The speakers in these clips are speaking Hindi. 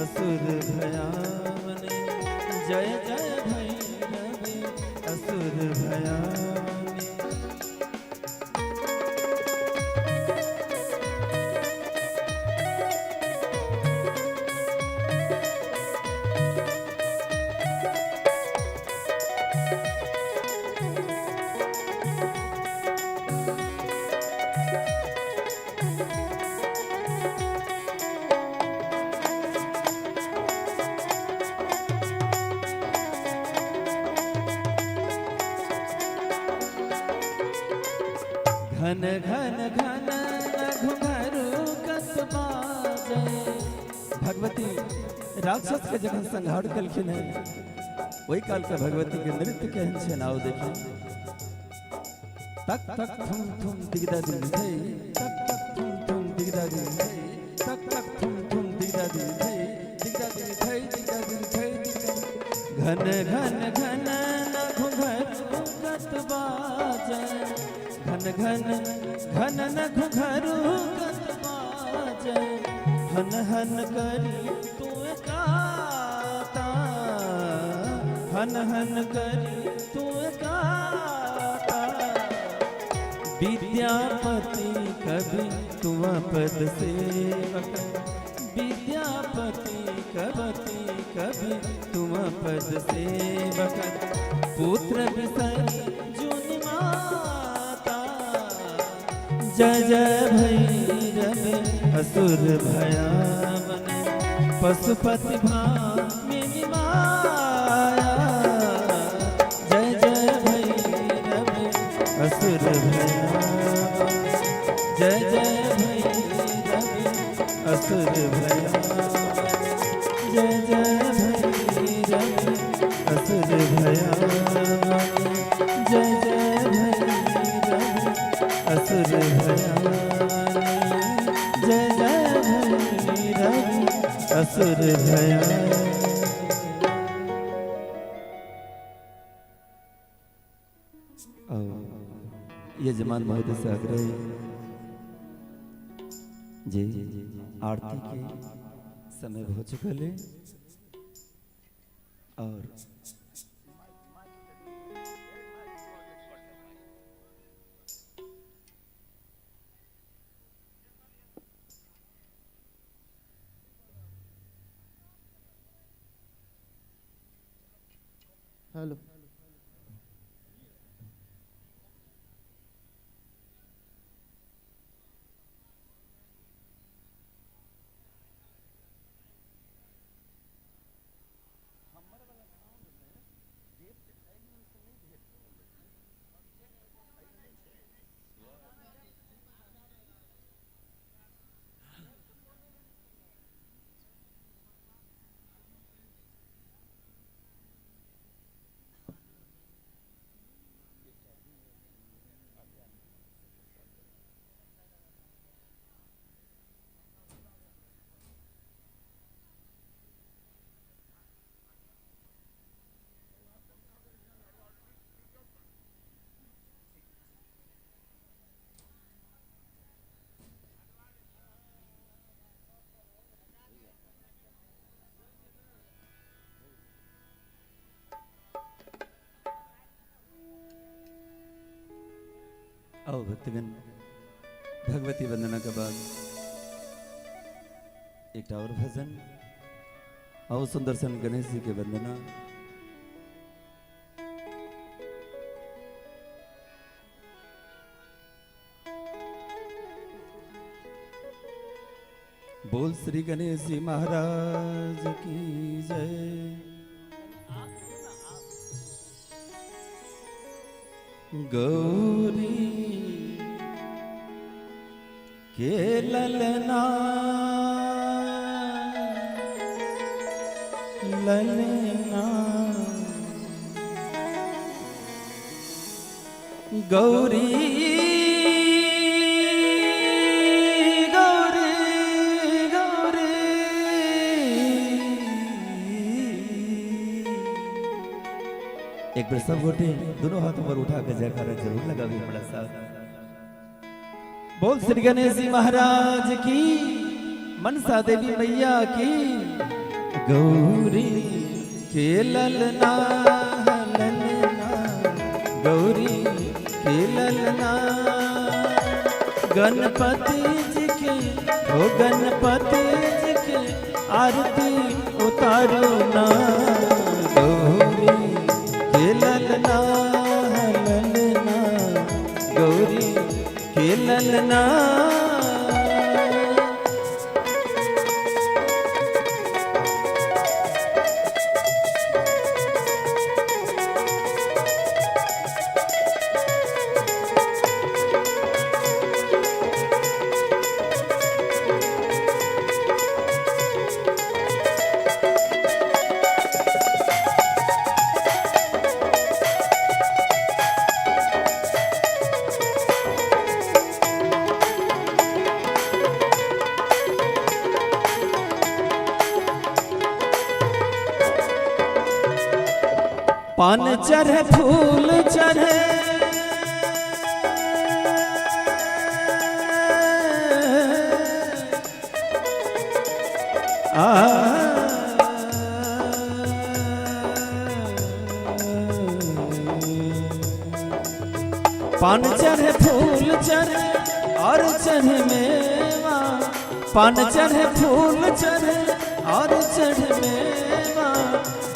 असुर भयावने जय जय भैरवी असुर भयावने। घन घन घन घुंघरू कसबा जय। भगवती राक्षस के जखन संहार कलखिन है वही काल का भगवती के नृत्य केहन छै नाव देखिए। तक तक थुम थुम दिगदा दिन है, तक तक थुम थुम दिगदा दिन है, तक तक थुम थुम दिगदा दिन है, दिगदा दिन है, दिगदा दिन है, दिगदा। घन घन घन घुंघरू कसबा जय। घन घन घन न घुंघरू कसबा जय। हन हन करी तू गाता, हन हन करी तू गाता। विद्यापति कवि तुम पद सेवक, विद्यापति कवि तुम पद सेवक। पुत्र विसरी जुनि माता, जय जय भैरवी असुर भयावने पशुपति भामिनी माया। जय जय भैरवी असुर भयावने, जय जय भैरवी असुर भयावने, जय जय भैरवी असुर भयावने, जय जय भैरवी असुर भयावने, जय जय भैरवी असुर भयावने। यजमान महोदय से आग्रह जी आरती के समय हो चुकल है और हेलो आओ भक्तगण भगवती वंदना के बाद एक और भजन। आओ सुंदरसन गणेश जी के वंदना। बोल श्री गणेश जी महाराज की जय। गौरी के ललना ललना गौरी गौरी गौरी एक बार सब गोटे दोनों हाथों पर उठा कर जयकारा जरूर लगावे बड़ा साहब। बोल श्री गणेश जी महाराज की, मनसा देवी मैया की। गौरी के ललना ललना, गौरी के ललना, गणपति जी के ओ गणपति जी के आरती उतारो ना। गौरी के ललना ललना, गौरी के ललना। पान चढ़े फूल चढ़े, पान चढ़े फूल चढ़े और चढ़े मेवा, पान चढ़े फूल चढ़े और चढ़े मेवा,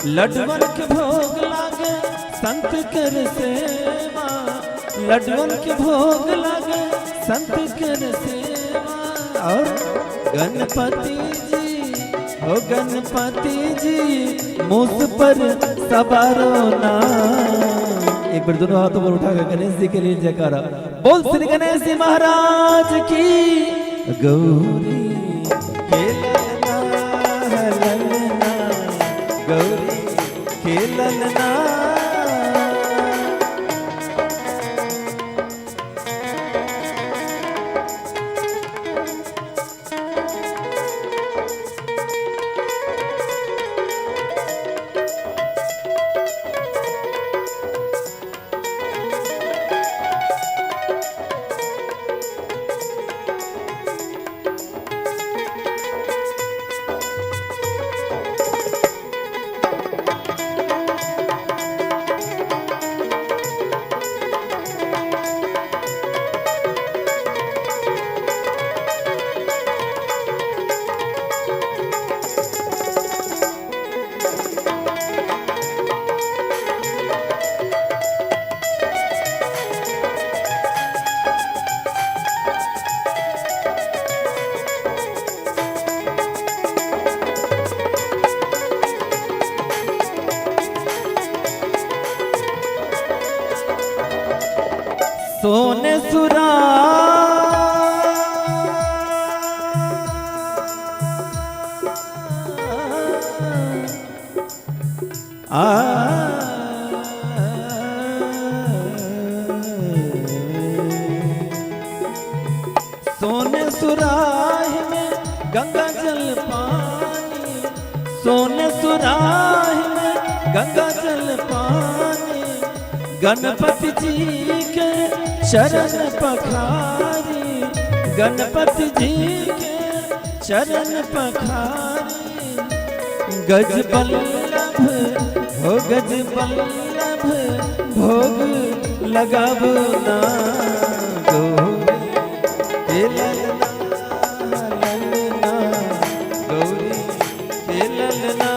लड्डुअन के भोग लागे संत कर सेवा, लड्डुअन के भोग लागे संत कर सेवा। और गणपति जी ओ गणपति जी मुझ पर सवारो ना। एक बार दोनों हाथों पर उठाकर गणेश जी के लिए जयकारा बोल। श्री गणेश जी महाराज की। गौरी के ललना ललना, गौरी के ललना। सोने सुरा सोने सुराह में गंगा जल पानी, सोने सुराह में गंगा जल पानी, गणपति जी के चरण पखारी, गणपति जी के चरण पखारी। गज बल्लभ हो गज बल्लभ भोग लगाबो ना। गौरी के ललना ललना, गौरी के ललना।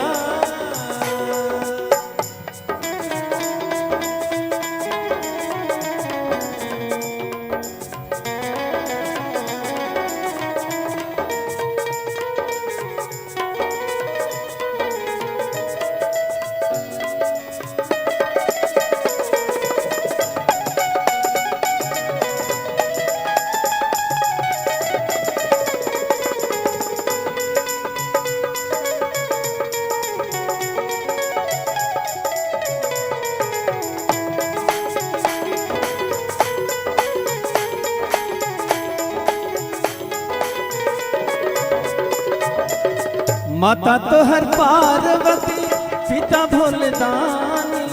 माता तो हर पार्वती पिता भोलेदानी,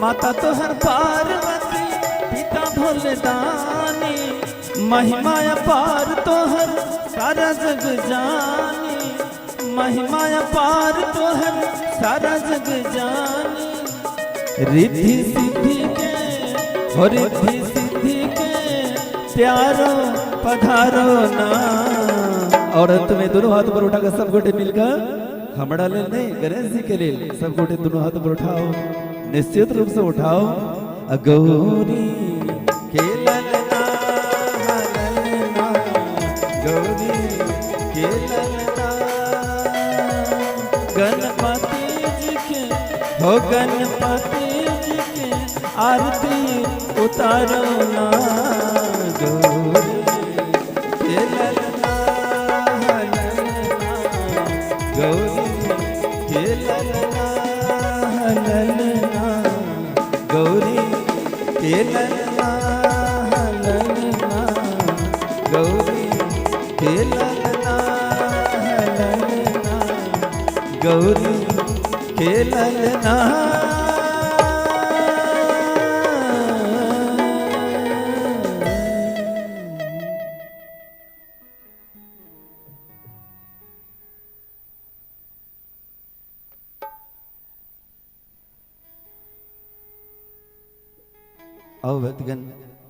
माता तो हर पार्वती पिता भोलेदानी, महिमा अपार तो हर सारा जग जानी, महिमा अपार तोहर सारा जग जाने, रिद्धि सिद्धि के हो रिद्धि सिद्धि के प्यारो पधारो ना। और अंत में दोनों हाथ पर उठाकर सब गोटे मिलकर हमरा ले नहीं गणेश जी के लिए सब गोटे दोनों हाथ पर उठाओ, निश्चित रूप से उठाओ। गौरी के ललना ललना, गौरी के ललना, गणपति जी के हो गणपति जी के आरती उतारो ना। गौरी के ललना ललना, गौरी के ललना ललना, गौरी के ललना ललना, गौरी के ललना ललना, गौरी के ललना। आओ भक्तगण,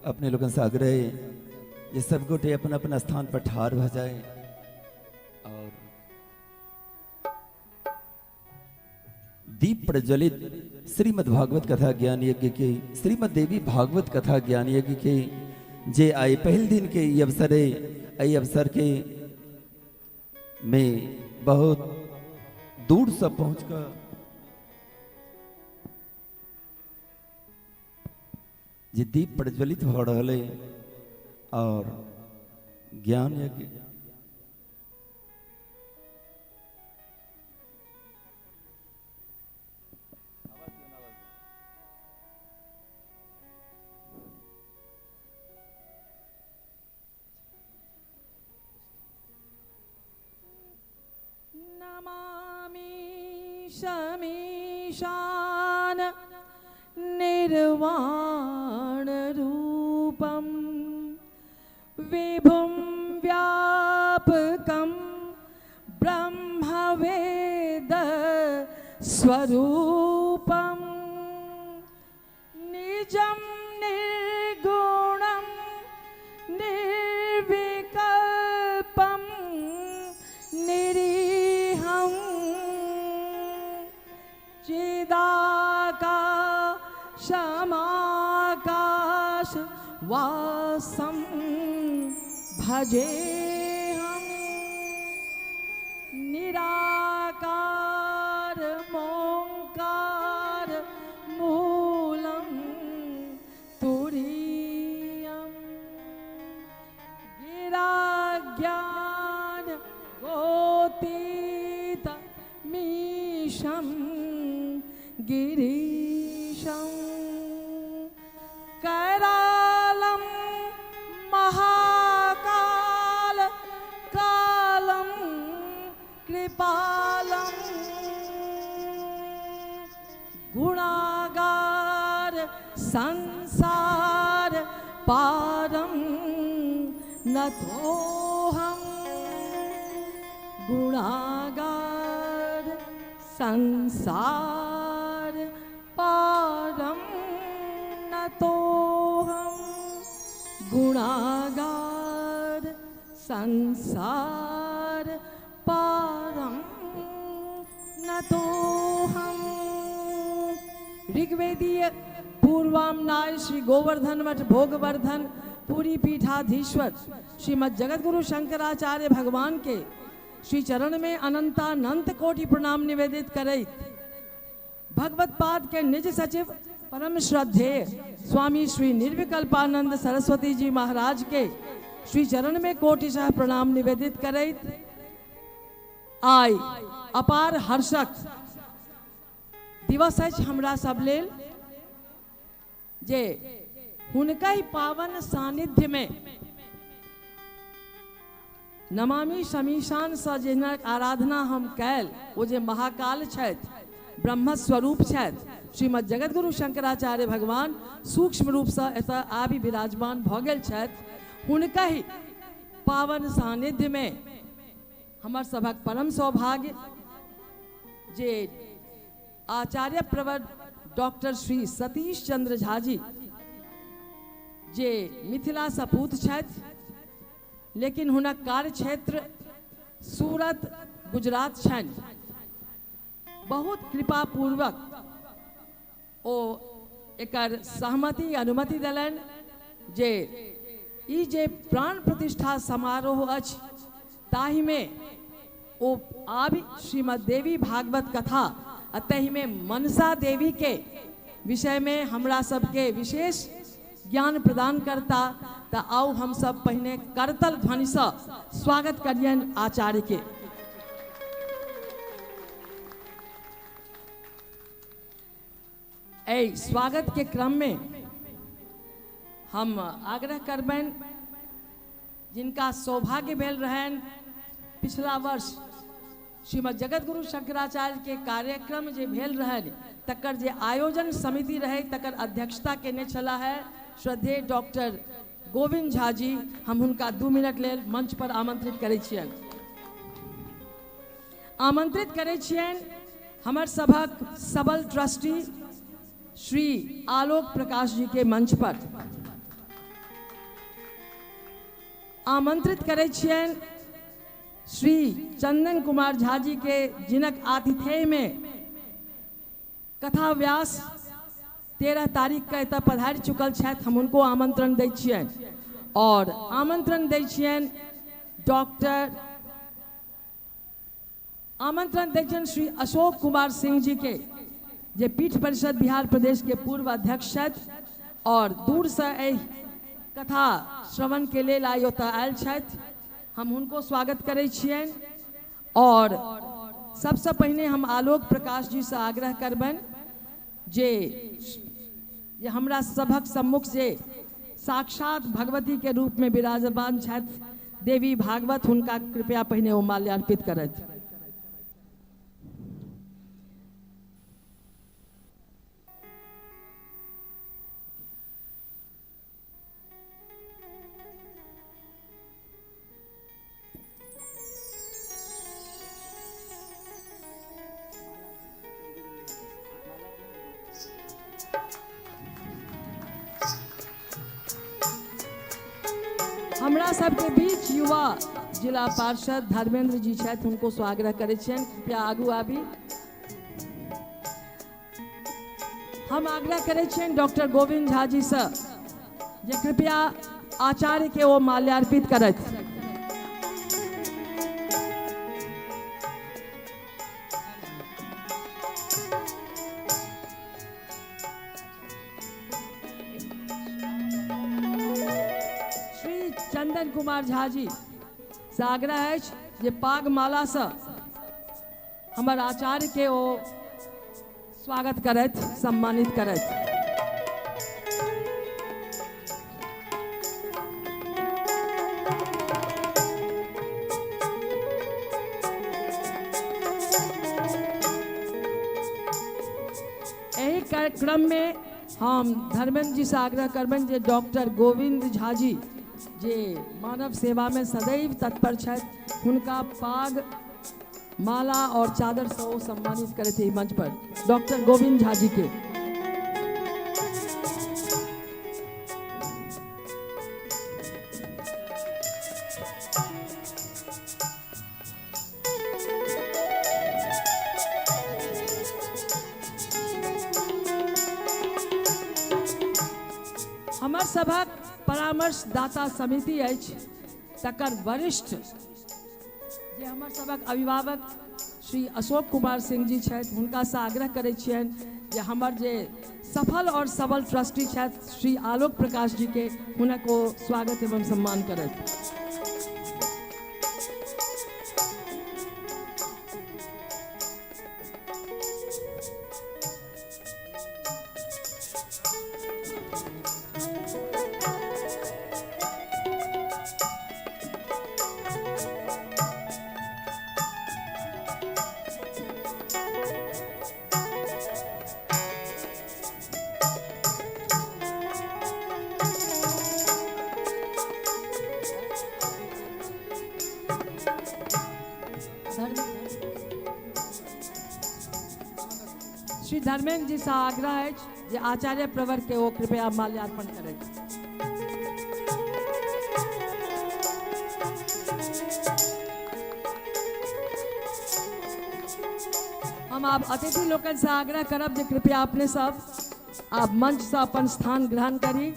अपने लोगों से आग्रह है ये सब गोटे अपना अपना स्थान पर ठार हो जाए और दीप प्रज्वलित श्रीमद् भागवत कथा ज्ञान यज्ञ के श्रीमद् देवी भागवत कथा ज्ञान यज्ञ के जे आए पहले दिन के ये अवसर के में बहुत दूर से पहुंचकर जे दीप प्रज्वलित हो रहा है और ज्ञान यज्ञ नमामि शमीशान निर्वाण रूपम विभुं व्यापकं ब्रह्मवेद स्वरूपं निजं निर्गुणं निर्विकल्पं निरीहं चिदाकाशमाकाश वासं भजेऽहं निराकार मोङ्कार मूलं तुरीयं गिराज्ञान गोतीत मीशं गिरीशं करालं महाकाल कालं कृपालं गुणागार संसार पारं नतोऽहं गुणागार संसार पारं नतोऽहं गुणागार संसार पारं नतोऽहं। ऋग्वेदीय पूर्वामनाय श्री गोवर्धन मठ भोगवर्धन पूरी पीठाधीश्वर श्रीमद् जगतगुरु शंकराचार्य भगवान के श्री चरण में अनंतानंत कोटि प्रणाम निवेदित करैत भगवत पाद के निज सचिव परम श्रद्धेय स्वामी श्री निर्विकल्पानंद सरस्वती जी महाराज के श्री चरण में कोटिशः प्रणाम निवेदित करैत आइ अपार हर्षक दिवस अछि हमरा सब लेल जे हुनका ही पावन सानिध्य में नमामि शमीशान सँ जिनक आराधना हम कैल ओ जे महाकाल छथि ब्रह्म स्वरूप छथि श्रीमद् जगतगुरु शंकराचार्य भगवान सूक्ष्म रूप से एतऽ आबि विराजमान भऽ गेल छथि। हुनका ही पावन सानिध्य में हमार सभक परम सौभाग्य जे आचार्य प्रवर डॉक्टर श्री सतीश चंद्र झा जी जे मिथिला सपूत छथि, लेकिन हुनक कार्य क्षेत्र सूरत गुजरात छनि। बहुत कृपा पूर्वक ओ एकर सहमति अनुमति देलनि जे ई जे प्राण प्रतिष्ठा समारोह अछि ताहि में ओ आबि श्रीमद देवी भागवत कथा अतहि में मनसा देवी के विषय में हमरा सबके विशेष ज्ञान प्रदान करता। तो आओ हम सब पहले करतल ध्वनि से स्वागत करियन आचार्य के। ए स्वागत के क्रम में हम आग्रह करबन जिनका सौभाग्य भेल रहन पिछला वर्ष श्रीमद जगत गुरु शंकराचार्य के कार्यक्रम जे भेल रहन तकर जे आयोजन समिति रहे तकर अध्यक्षता केने छला है श्रद्धेय डॉक्टर गोविंद झा जी। हम उनका 2 मिनट लेल मंच पर आमंत्रित करै छियन। आमंत्रित करै छियन हमर सभक सबल ट्रस्टी श्री आलोक प्रकाश जी के मंच पर। आमंत्रित करै छियन श्री चंदन कुमार झा जी के जिनक आतिथ्य में कथा व्यास 13 तारीख के एतऽ पधारि चुकल छथि। हम उनको आमंत्रण दै छियन और आमंत्रण दै छियन श्री अशोक कुमार सिंह जी के जे पीठ परिषद बिहार प्रदेश के पूर्व अध्यक्ष छथि और दूर से एहि कथा श्रवण के लेल आइ ओतऽ आयल छथि। हम उनको स्वागत करै छियन और सबसे पहले हम आलोक प्रकाश जी से आग्रह करबन जे हमरा सभक सम्मुख जे साक्षात भगवती के रूप में विराजमान छथि देवी भागवत, हुनका कृपया पहिने ओ माल्यार्पित करथि। हमरा सबके बीच युवा जिला पार्षद धर्मेंद्र जी छथि, उनको स्वागत करै छियनि, कृपया आगू आबी। हम आग्रह करै छियनि डॉक्टर गोविंद झा जी से जे कृपया आचार्य के ओ माल्यार्पित करथि। चंदन कुमार झा जी से आग्रह है जे पागमाला से हमर आचार्य के ओ स्वागत करत, सम्मानित करत। यही कार्यक्रम में हम धर्मेंद्र जी से आग्रह करबन जे डॉक्टर गोविंद झा जी जे मानव सेवा में सदैव तत्पर छथि, हुनका पाग माला और चादर से ओ सम्मानित करते मंच पर डॉक्टर गोविंद झा जी के। हमर सभक परामर्शदाता समिति अछि, तकर वरिष्ठ जे हमर सभक अभिभावक श्री अशोक कुमार सिंह जी छथि, हुनका से आग्रह करै छियनि जे हमर जे सफल और सबल ट्रस्टी छथि श्री आलोक प्रकाश जी के हुनक ओ स्वागत एवं सम्मान करथि। श्री धर्मेंद्र जी से आग्रह है जे आचार्य प्रवर के वो कृपया माल्यार्पण करें। हम आप अतिथि लोकन से आग्रह करब जे कृपया अपने सब आप मंच से अपन स्थान ग्रहण करी।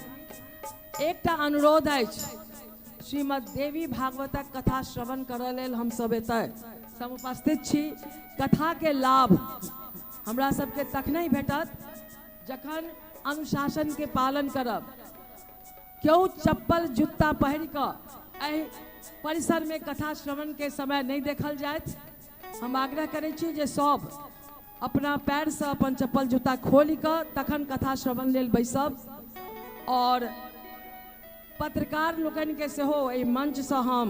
एकटा अनुरोध है, श्रीमद देवी भागवतक कथा श्रवण करय लेल हम सब एतय सब उपस्थित छी। कथा के लाभ हमरा सबके तखने भेटत जखन अनुशासन के पालन करब। क्यों चप्पल जूता पहिर कऽ परिसर में कथा श्रवण के समय नहीं देखल जाए। हम आग्रह करै छी जे सब अपना पैर से अपन चप्पल जूता खोलि कऽ तखन कथा श्रवण लेल बैसब। और पत्रकार लोकन के सेहो एहि मंच से हम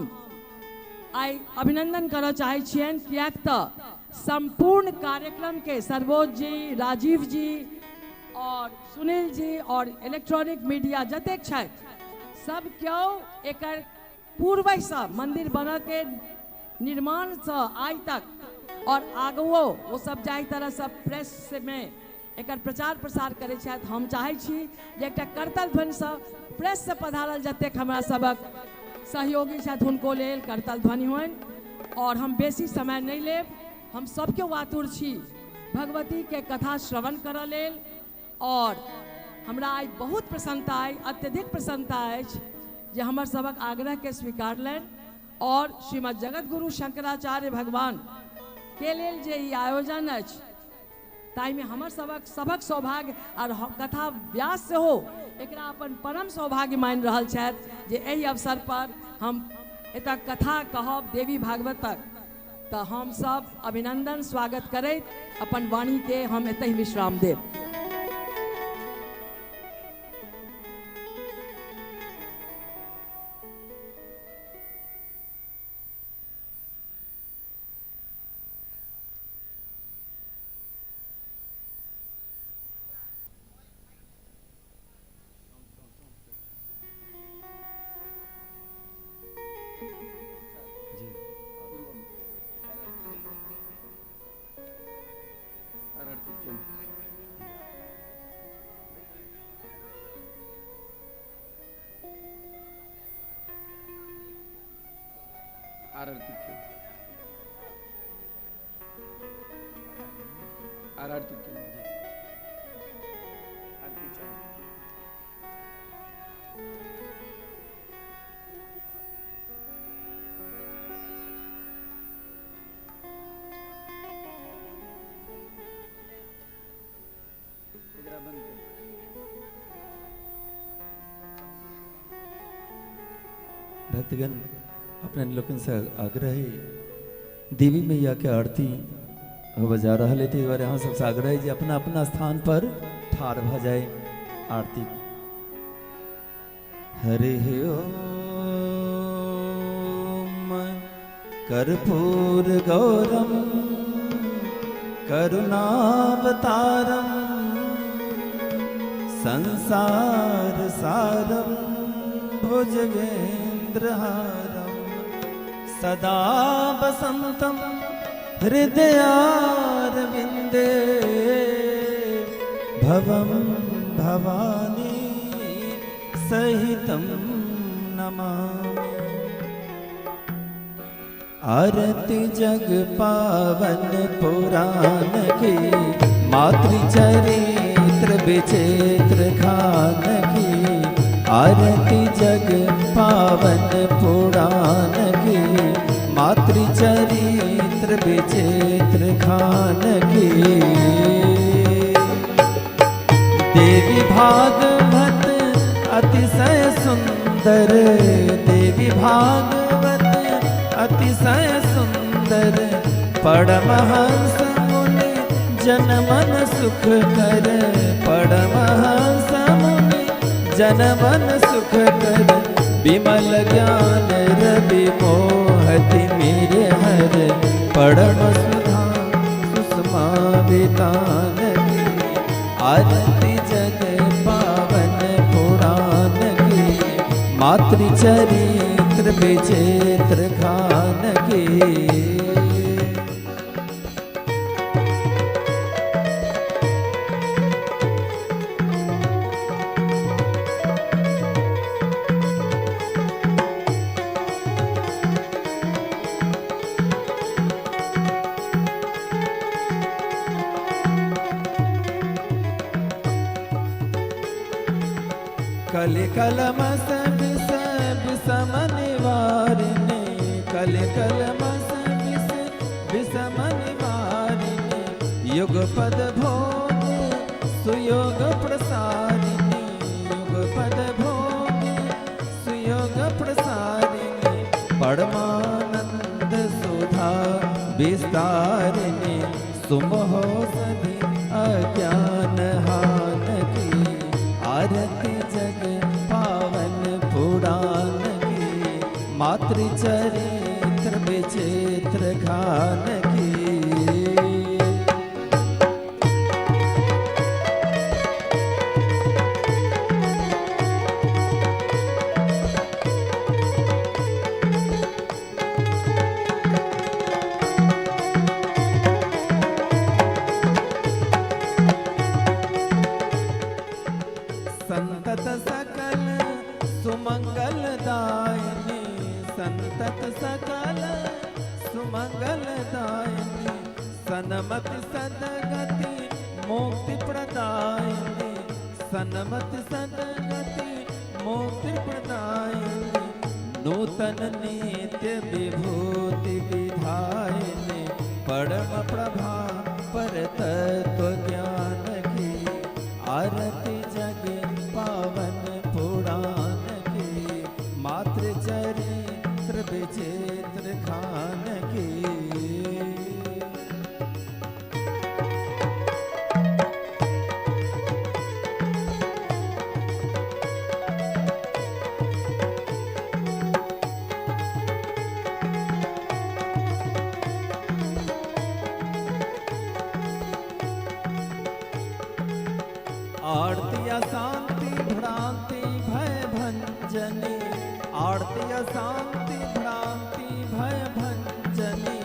आई अभिनंदन करऽ चाहै छियनि, कियाक तऽ संपूर्ण कार्यक्रम के सरबोज जी, राजीव जी और सुनील जी और इलेक्ट्रॉनिक मीडिया जतेक छथि सब केओ एकर पूर्वसँ मंदिर बनऽ के निर्माण से आइ तक और आगुओ वो सब जाहि तरह से प्रेस में एकर प्रचार प्रसार करै छथि। हम चाहै छी जे एकटा करतल ध्वनि से प्रेस से पधारल जतेक हमरा सबक सहयोगी छथि हुनको लेल करतल ध्वनि होनि। और हम बेसी समय नहीं लेब, हम सबके आतुर छी भगवती के कथा श्रवण करऽ लेल। और हमरा आई बहुत प्रसन्नता आई, अत्यधिक प्रसन्नता अछि जे हमर सबक आग्रह के स्वीकारलनि और श्रीमद जगत गुरु शंकराचार्य भगवान के लेल जे ई आयोजन अछि ताई में हमर सबक सौभाग्य और कथा व्यास से हो एकरा अपन परम सौभाग्य मान रहल छथि जे एहि अवसर पर हम एतऽ कथा कहब देवी भागवतक। तो हम सब अभिनंदन स्वागत करैत अपन वाणी के हम एतहि विश्राम देब। भक्तगण अपने लोगन से आग्रह है देवी मैया के आरती हो जा रहा है, द्वारा यहाँ सबसे आग्रह है जो अपना अपना स्थान पर ठार भ जाए आरती। हरे ओम कर्पूर गौरम करुणावतारम संसार सारम भुजगेन्द्रहारम सदा वसंतम हृदयारविंदे भवम भवानी सहितं नमामि। आरती जग पावन पुराण की मातृचरित्र विचित्र खान की। आरती जग पावन पुराण की मातृचरित्र विचित्र खान की। देवी भागवत अतिशय सुंदर, देवी भागवत अतिशय सुंदर। परमहंस मुनि जनमन सुख कर, परमहंस मुनि जनमन सुख कर। विमल ज्ञान रवि मोहति मेरे हर, परम सुधा सुषमा वितान की। आरती जग पावन पुराण की मातृचरित्र विचित्र खान की। कलि कलमस विष विषम निवारिणे कलि कलमस विष विषम निवारिणे युग पद भोग सुयोग प्रसारिणे युग पद भोग सुयोग प्रसारिणे परमानंद सुधा विस्तारिणे सुमोह सभी अज्ञान हान की आरती जग पावन पुराण की मातृ चरित्र विचित्र खान की संतत सकल सुमंगल दायिनी संतत सकल सुमंगल दायिनी सनमति सदगति मुक्ति प्रदायिनी सनमति सदगति मुक्ति प्रदायिनी नूतन नित्य विभूति विधायिनी परम प्रभा पर तत्व ज्ञान की आरती जग पावन पुराण की मातृ चरित्र विचित्र खान की आरती शांति भ्रांति भय भंजनी आरती शांति भ्रांति भय भंजनी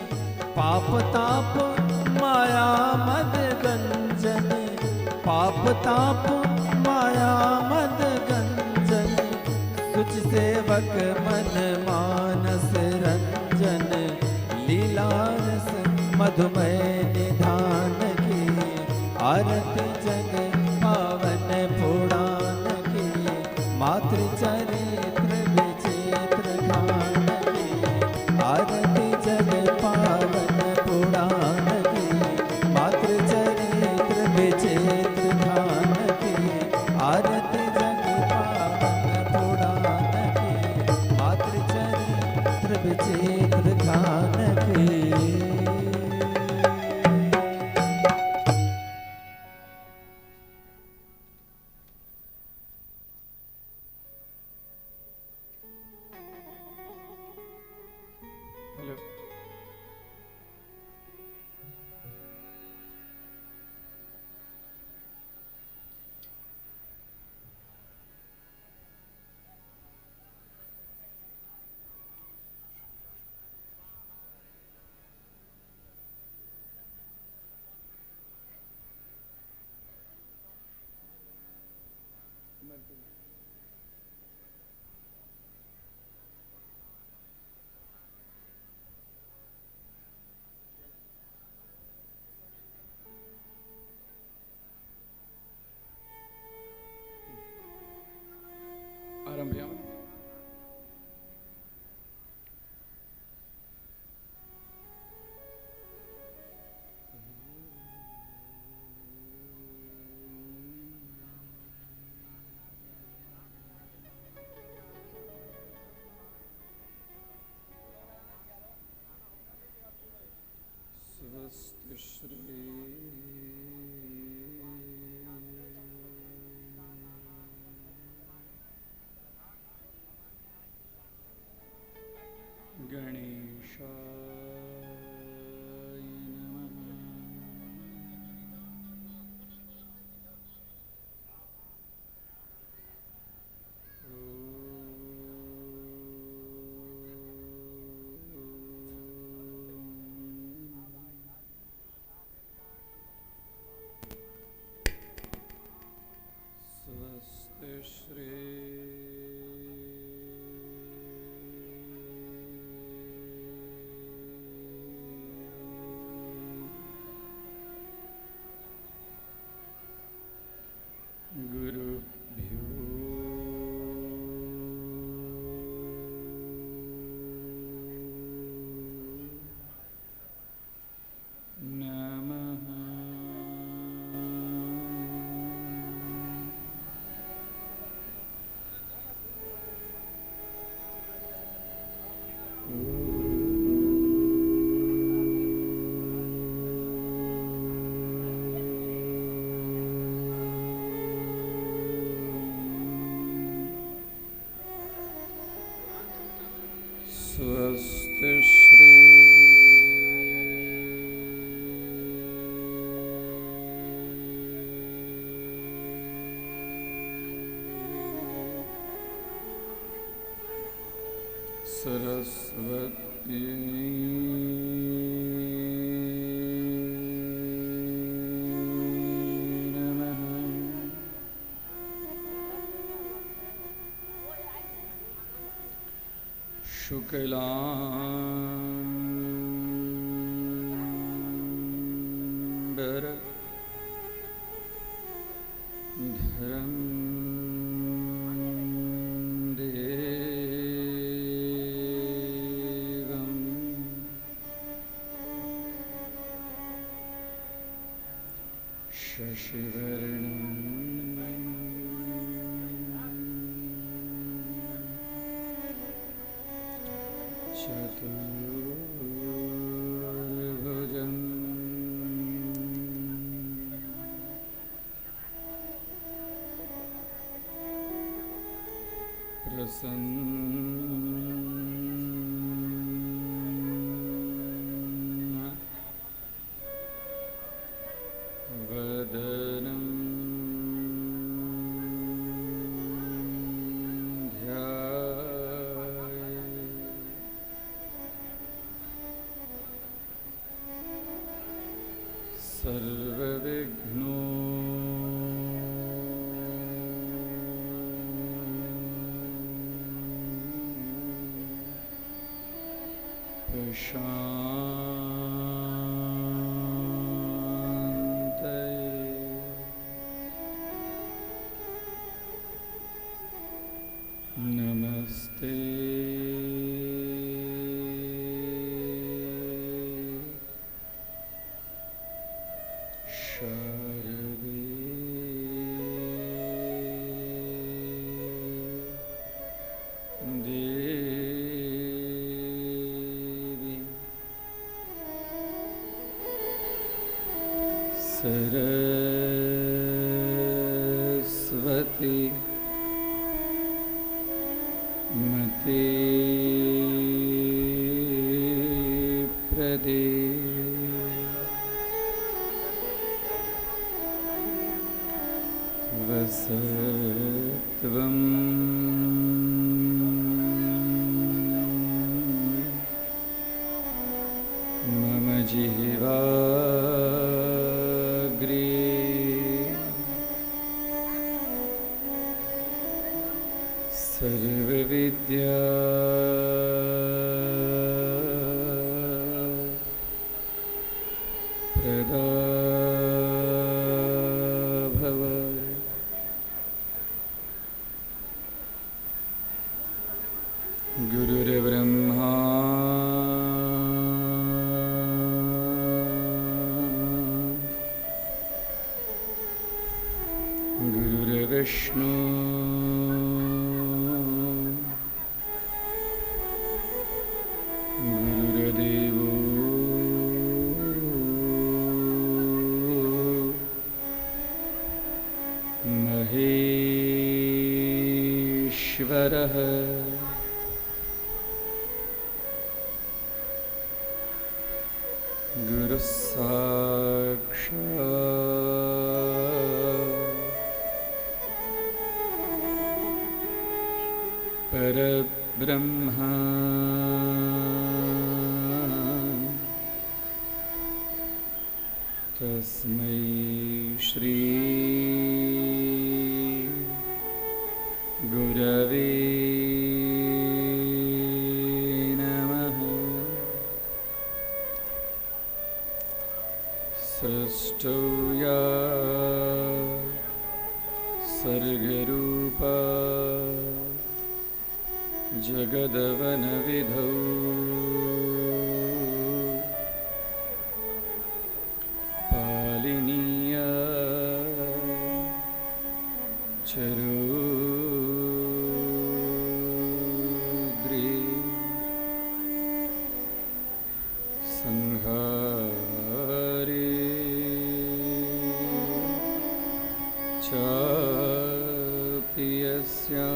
पाप ताप माया मद गंजनी पाप ताप माया मद गंजनी सुच सेवक मन मानस रंजन लीला रस मधुमय निधान की आरती जग पावन पुराण की मातृ चरित्र विचित्र खान की आरती जग पावन पुराण की मातृ चरित्र विचित्र खान की आरती जग पावन पुराण की मातृ चरित्र विचित्र खान की आरंभ्यामः स्वस्ति श्री गणेशाय नमः। सरस्वती नमः। शुक्लांबर धरम देवं शशिवर्णं चतुर्भुजं प्रसन्न वदनं ध्यायेत् सर्वविघ्नो प्रशान्तये। नमस्ते शारदे देवी सरस्वती मते प्रदे वसत्वं मम जिह्वाग्रे सर्वविद्या प्रदा भव। गुरुर्ब्रह्मा गुरुर्विष्णु गुरुर्देवो महेश्वरः। गुरुः साक्षात् परब्रह्म। तस्मै श्री गुरवे नमः। सृष्टौ या सर्गरूपा जगदवनविधौ पालिनीया चरोद्री संहारे चापि यस्या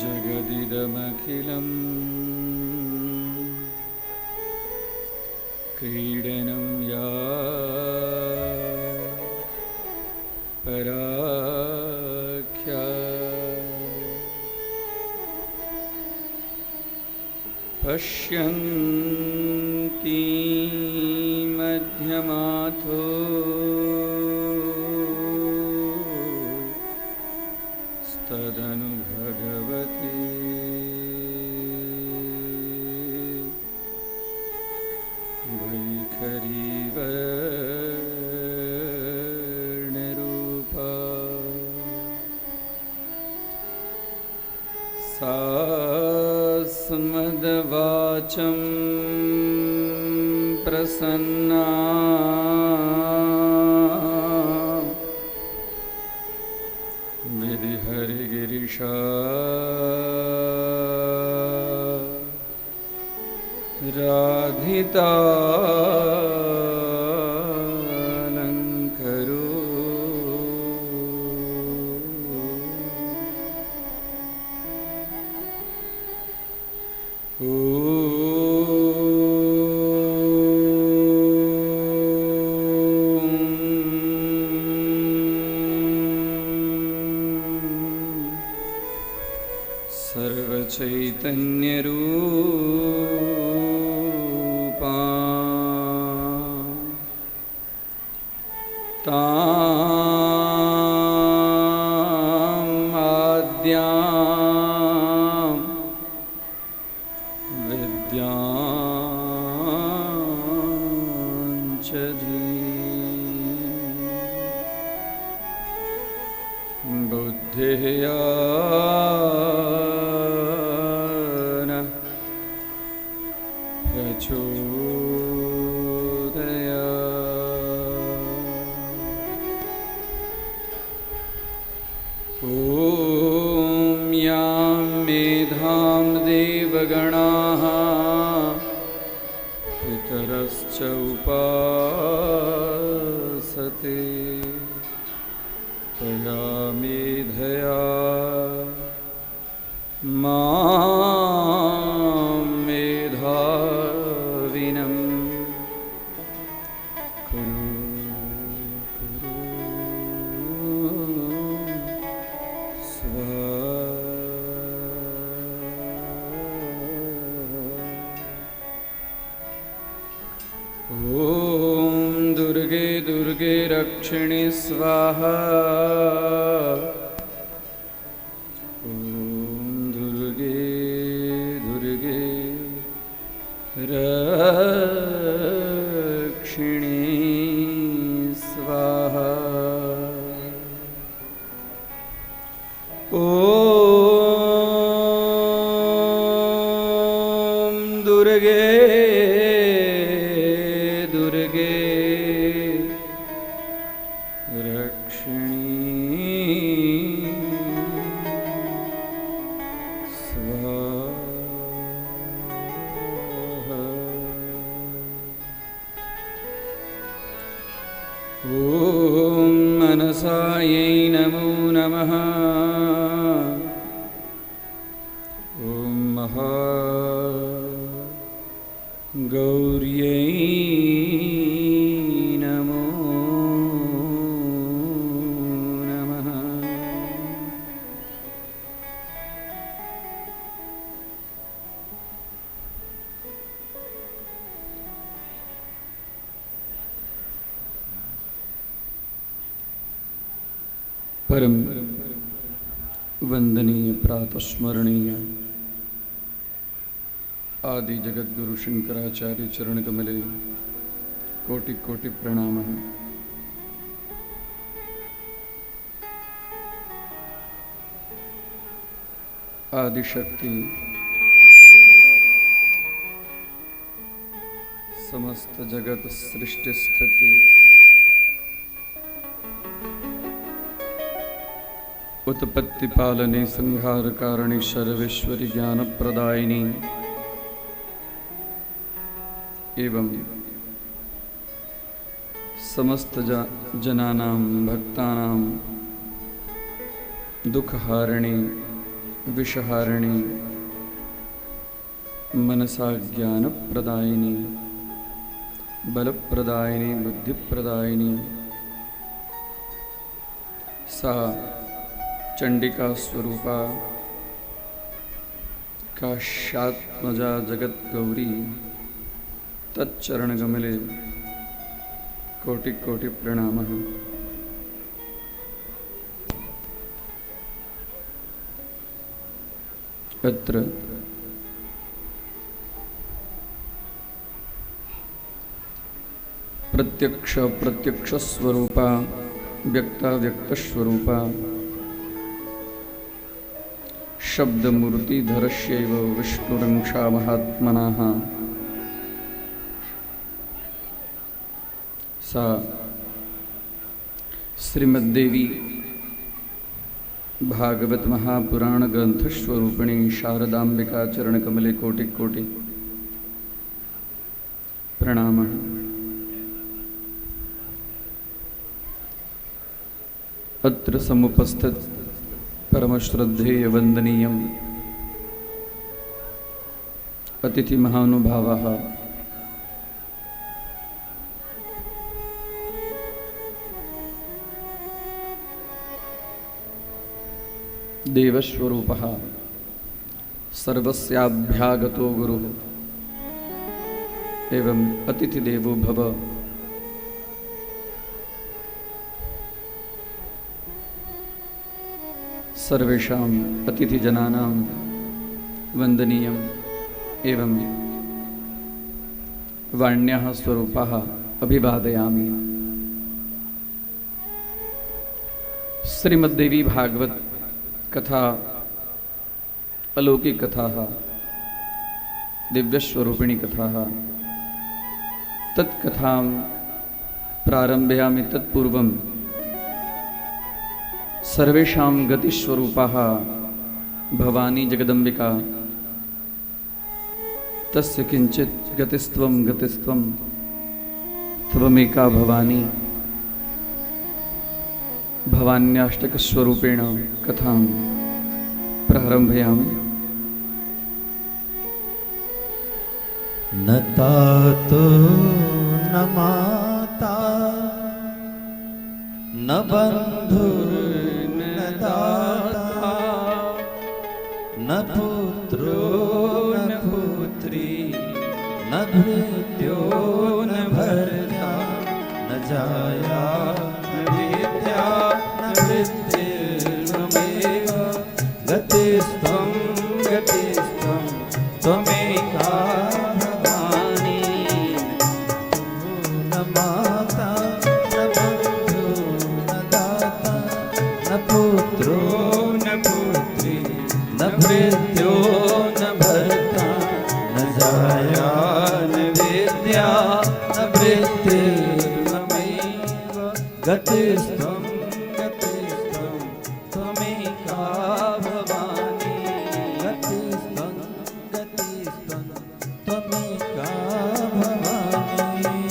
जगदिदमखिलम् क्रीडनं या पराख्या पश्यन्ती मध्यमाथो तदनु भगवती वैखरी वर्णरूपा सा स्मद्वाचं प्रसन्ना विधिहरिगिरिशा राधिता सर्वचैतन्यरूपा ताम् आद्यां विद्यां च धीं बुद्धिया गणाः पितरश्च उपासते तया मेधया मां मेधाविनं कुरु दुर्गे रक्षिणि स्वाहा ॐ दुर्गे रक्षिणि स्वाहा ॐ दुर्गे मनसायै नमो नमः। ॐ महागौर्यै नमो नमः। परम वंदनीय प्रातस्मरणीय आदि जगत गुरु शंकराचार्य चरण कमले कोटि कोटि प्रणाम। आदिशक्ति समस्त जगत सृष्टि स्थिति उत्पत्ति पालने संहार कारिणी सर्वेश्वरी ज्ञान प्रदायिनी एवं समस्त जनानां भक्तानां दुखहारिणी विषहारिणी मनसा ज्ञान प्रदायिनी बल प्रदायिनी बुद्धि प्रदायिनी सा चंडिका स्वरूपा काश्यात्मजा जगद्गौरी तच्चरणकमले कोटि कोटि प्रणामः। अत्र प्रत्यक्ष प्रत्यक्ष स्वरूपा व्यक्ता व्यक्त स्वरूपा शब्द मूर्तिधरस्यैव विष्णुरंशा महात्मनाः सा श्रीमद्देवी भागवत महापुराण ग्रंथ स्वरूपिणी शारदांबिका चरण कमले कोटि कोटि प्रणाम। अत्र समुपस्थित परम श्रद्धेय वंदनीय अतिथि महानुभावाः देवस्वरूपः सर्वस्याभ्यागतो गुरुः एवं अतिथिदेवो भव। सर्वेषाम् अतिथिजनानां वन्दनीयम् एवं वाण्याः स्वरूपाः अभिवादयामि। श्रीमद्देवी भागवत कथा अलौकिक कथा दिव्यस्वरूपिणी कथा तत्कथा प्रारंभयामि। तत्पूर्वं सर्वेषां गतिस्वरूपाः भवानी जगदम्बिका तस्य किंचित गतिस्त्वं गतिस्त्वं त्वमेका भवानी भवान्याष्टकस्वरूपेण कथां प्रारंभयामि। न तातो न माता न बंधु न दाता न पुत्रो न पुत्री न भृत्यो न भर्ता न जाया न विद्या न वृत्तिर्ममेव गतिस्त्वं गतिस्त्वं त्वमेका भवानी। न माता न बन्धु न दाता न पुत्रो न पुत्री न भृत्यो न भर्ता न जाया न विद्या न वृत्तिर्ममेव गतिस्त्वं गतिस्त्वं त्वमेका भवानी। गतिस्त्वं गतिस्त्वं त्वमेका भवानी।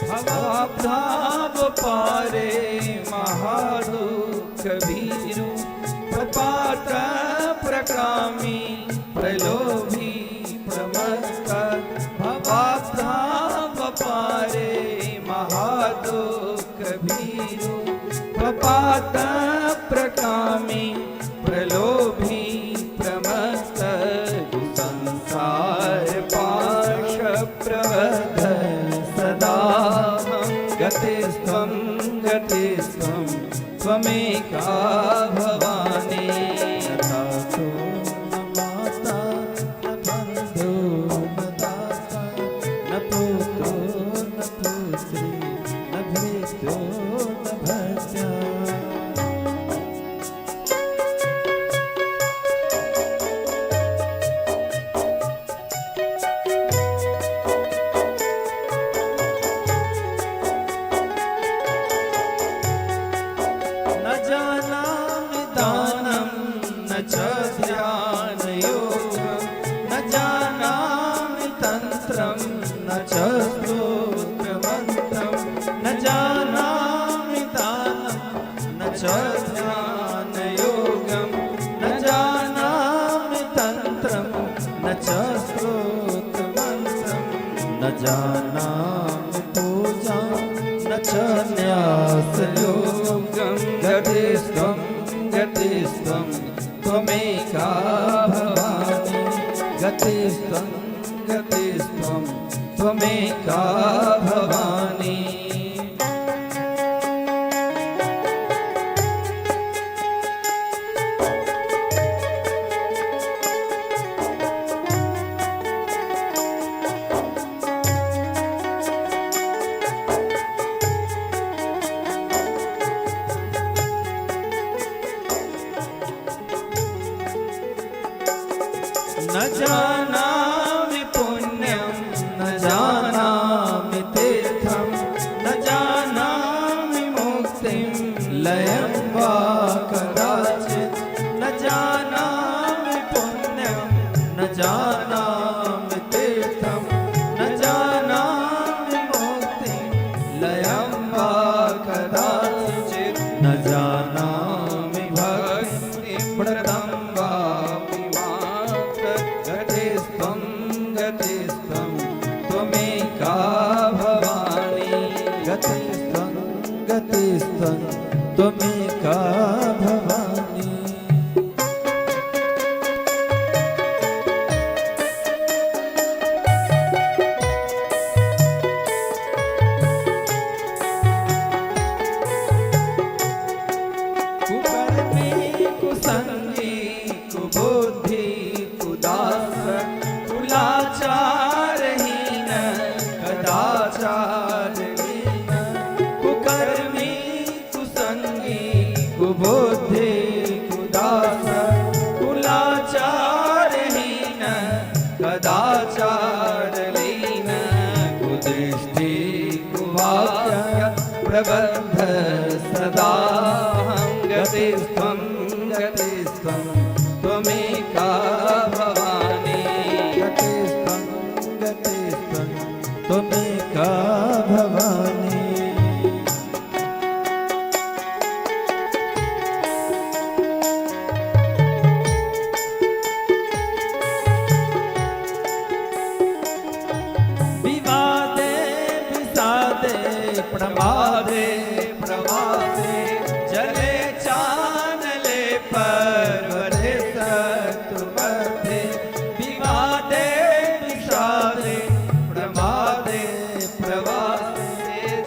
भवाब्धाव पारे महादुःख भीरु प्रपात प्रकामी प्रलोभी प्रमत्त। भवाब्धाव पारे महादुःख भीरु प्रपात प्रकामी प्रलोभी प्रमत्त। संसार पाश प्रबद्ध सदाहं गतिस्त्वं गतिस्त्वं त्वमेका भवानी। न तातो न माता न बन्धु न दाता न पुत्रो न पुत्री न भृत्यो न भर्ता च स्तोत्रमन्त्रम् न जानामि पूजां न च न्यासयोगं गतिस्त्वं गतिस्त्वं त्वमेका भवानी गतिस्त्वं गतिस्त्वं त्वमेका भवानी न जानामि पुण्यं न जानामि तीर्थं न जानामि मुक्तिं लयं वा कदाचित् न जानामि पुण्यं न जानामि तीर्थं न जानामि मुक्तिं लयं वा कदाचित् न जानामि भक्तिं व्रतं वा गतिस्त्वं गतिस्त्वं त्वमेका भवानी गतिस्त्वं गतिस्त्वं त्वमेका भवानी कुकर्मी कुसंगी कुबुद्धि कुदास कुलाचारहीन कदाचारहीन कुकर्मी कुसंगी कुबुद्धि कुदास कुलाचारहीन कदाचारहीन कुदृष्टि कुवाक्य प्रबन्ध सदाहं गतिस्त्वं गतिस्त्वं त्वमेका भवानी गतिस्त्वं गतिस्त्वं त्वमेका भवानी विवादे विषादे प्रमादे प्रवादे जले चानले पर्वते सत्तुमध्ये विवादे विषादे प्रमादे प्रवादे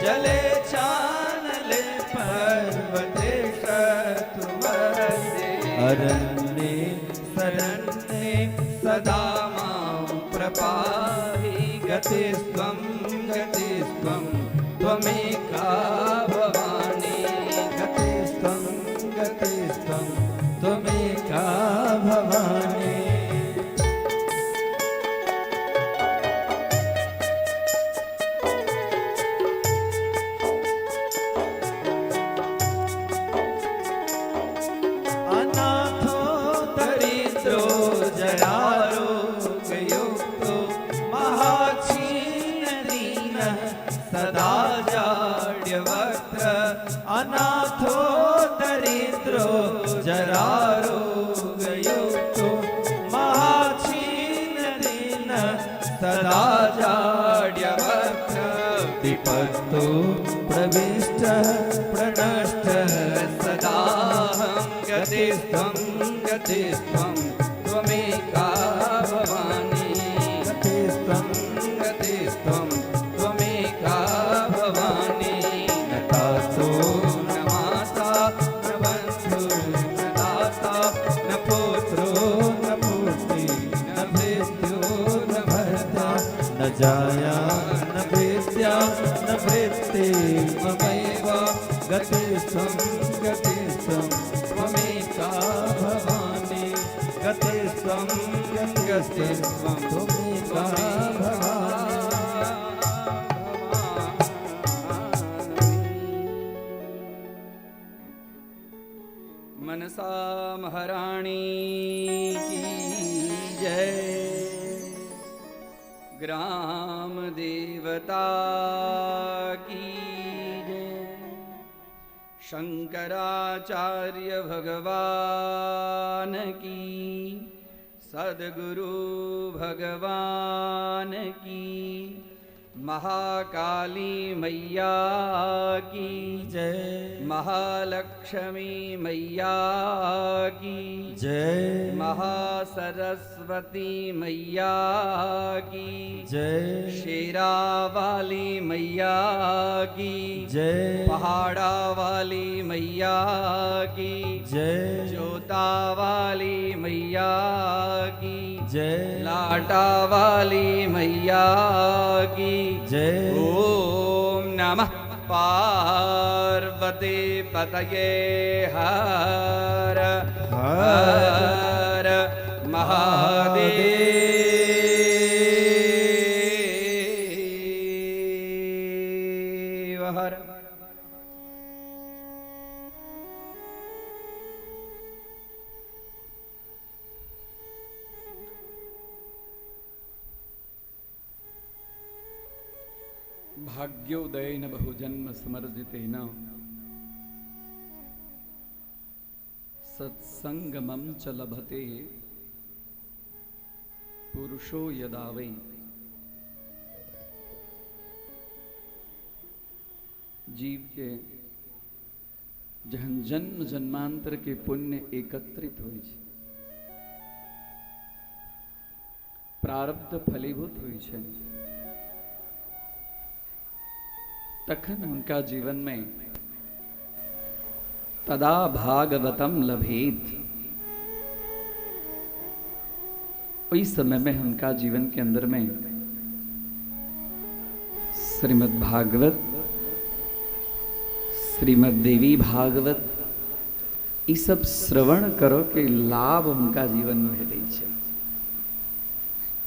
जले चानले पर्वते सत्तुमध्ये अरण्ये शरण्ये सदा मां प्रपाहि गतिस्त्वं गतिस्त्वं त्वमेका भवानी गतिस्त्वं गतिस्त्वं त्वमेका भवानी अनाथो दरिद्रो जरारोग्ययुक्तो महाक्षीणदीनः सदा जाड्यवक्त्र अनाथो दरिद्रो जरारोग्ययुक्तो महाक्षीणदीनः सदा जाड्यवक्त्र विपत्तो प्रविष्टः प्रणष्टः सदाहं गतिस्त्वं गतिस्त्वं त्वमेका भवानी गतिस्त्वं गतिस्त्वं त्वमेका भवानी न तातो न माता न बन्धुर्न दाता न पुत्रो न पुत्री न भृत्यो न भर्ता न जाया न विद्या न वृत्ति ममैव गतिस्त्वं गतिस्त्वं त्वमेका भवानी गतिस्त्वं गतिस्त्वं त्वमेका भवानी मनसा महाराणी की जय ग्राम देवता की जय शंकराचार्य भगवान की सद्गुरु भगवान की, महाकाली मैया की जय, महालक्ष्मी मैया की जय, महासरस्वती मैया की जय, शेरा वाली मैया की जय, पहाड़ा वाली मैया की जय, जोता वाली मैया की जय, लाटा वाली मैया की जय। ओम नमः पार्वती पतये हर हर महादेव हर। भाग्योदयेन बहुजन्म समर्जितेन सत्संगमं च लभते पुरुषो यदा वै। जीव के जहन जन्म जन्मांतर के पुण्य एकत्रित होइ छै, प्रारब्ध फलीभूत होइ छै, तखन उनका जीवन में तदा भागवतम लभेत, उस समय में उनका जीवन के अंदर में श्रीमद् भागवत, श्रीमद् देवी भागवत ई सब श्रवण करो के लाभ उनका जीवन में भेटै छै।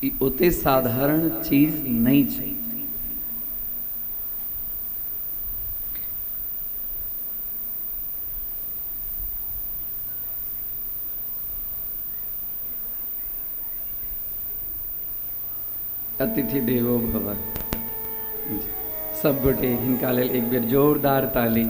ई ओते साधारण चीज नहीं छै। अतिथि देवो भव। सब गोटे हिनका लेल एक बेर जोरदार ताली।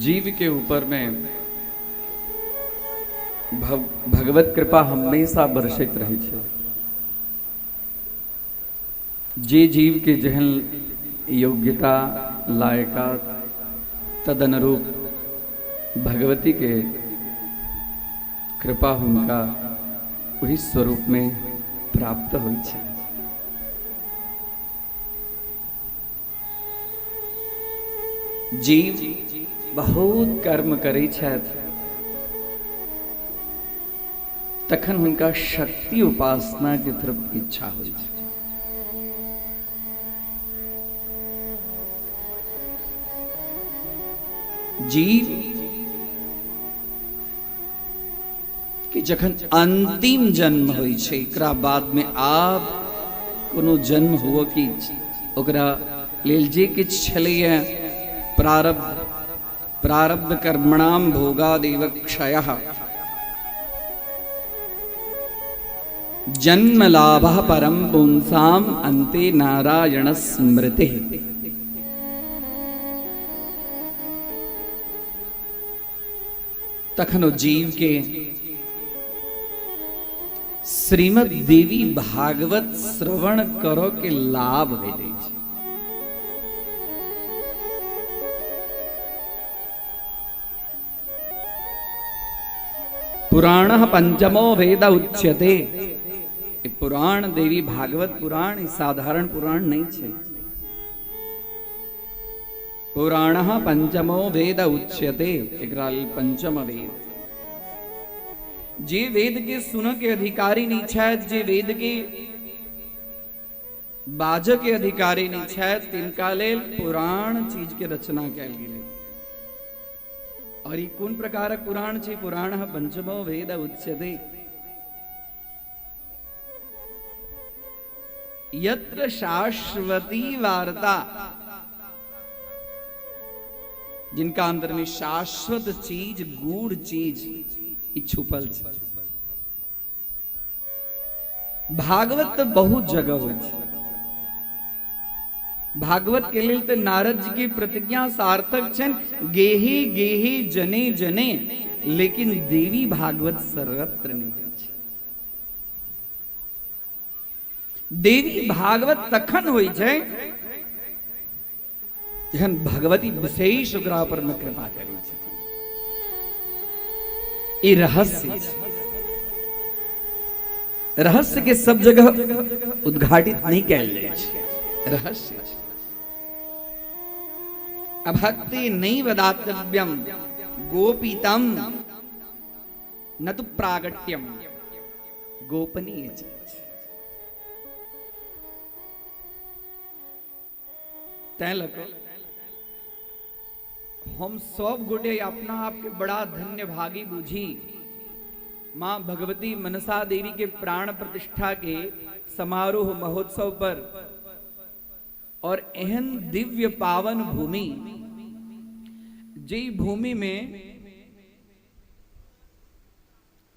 जीव के ऊपर में भगवत कृपा हमेशा बरसैत रहे छै। जे जीव के जहन योग्यता लायकात तदनुरूप भगवती के कृपा हुनका वही स्वरूप में प्राप्त होइ छै। जीव बहुत कर्म करै छथि, तखन हुनका शक्ति उपासना के तरफ इच्छा होइ छै। जीव कि जखन अंतिम जन्म होइ छै, एकरा बाद में आब कोनो जन्म हुआ कि ओकरा लेल जे किछु छलैया प्रारब्ध कर्मणाम भोगादेव क्षयः जन्म लाभः परम पुंसाम अन्ते नारायण स्मृति। तखनो जीव के श्रीमद् देवी भागवत श्रवण करो के लाभ भेटै छै। पुराण पंचमो वेद उच्यते। पुराण देवी भागवत पुराण साधारण पुराण नहीं छे। पुराण पंचमो वेद उच्यते, एकरा पंचम वेद। जे वेद के सुन के अधिकारी नहीं छथि, जे वेद के बाज के अधिकारी नहीं छथि, तिनका लेल पुराण चीज के रचना कैल गेलै। और ये कौन प्रकारक पुराण छे? पुराण पंचमो वेद उच्यते। यत्र शाश्वती वार्ता, जिनका अंदर में शाश्वत चीज, गूढ़ चीज ई छुपल छै। भागवत तो बहुत जगह हो, भागवत के लिए तो नारद जी की प्रतिज्ञा सार्थक छन, गेही गेही जने जने, लेकिन देवी भागवत सर्वत्र नहीं है। देवी भागवत तखन होई छै जहन भगवती विशेष ओकरा पर में कृपा करै छथिन। ई रहस्य छै। रहस्य के सब जगह उद्घाटित नहीं कैल जाय छै, रहस्य छै। अभक्ति नैव दातव्यम गोपीतम न तो प्रागट्यम, गोपनीय चीज। तै लको हम सब गोटे अपना आप के बड़ा धन्य भागी बुझी। मां भगवती मनसा देवी के प्राण प्रतिष्ठा के समारोह महोत्सव पर और एहन दिव्य पावन भूमि, जी भूमि में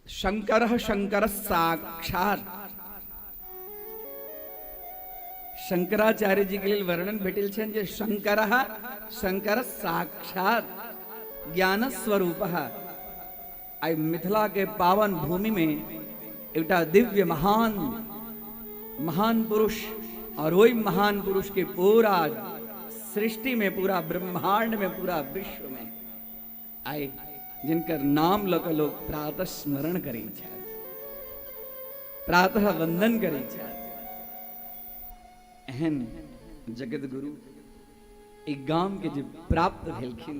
शंकर शंकर साक्षात, शंकराचार्य जी के लिए वर्णन भेटिल छन जे शंकर शंकर साक्षात ज्ञान स्वरूप। आई मिथिला के पावन भूमि में एकटा दिव्य महान महान पुरुष, और वही महान पुरुष के पूरा सृष्टि में, पूरा ब्रह्मांड में, पूरा विश्व में आए, जिनकर नाम लक लोग प्रातः स्मरण करै छै, प्रातः वंदन करै छै। एहन जगत गुरु एक गाम के जे प्राप्त भेलखिन,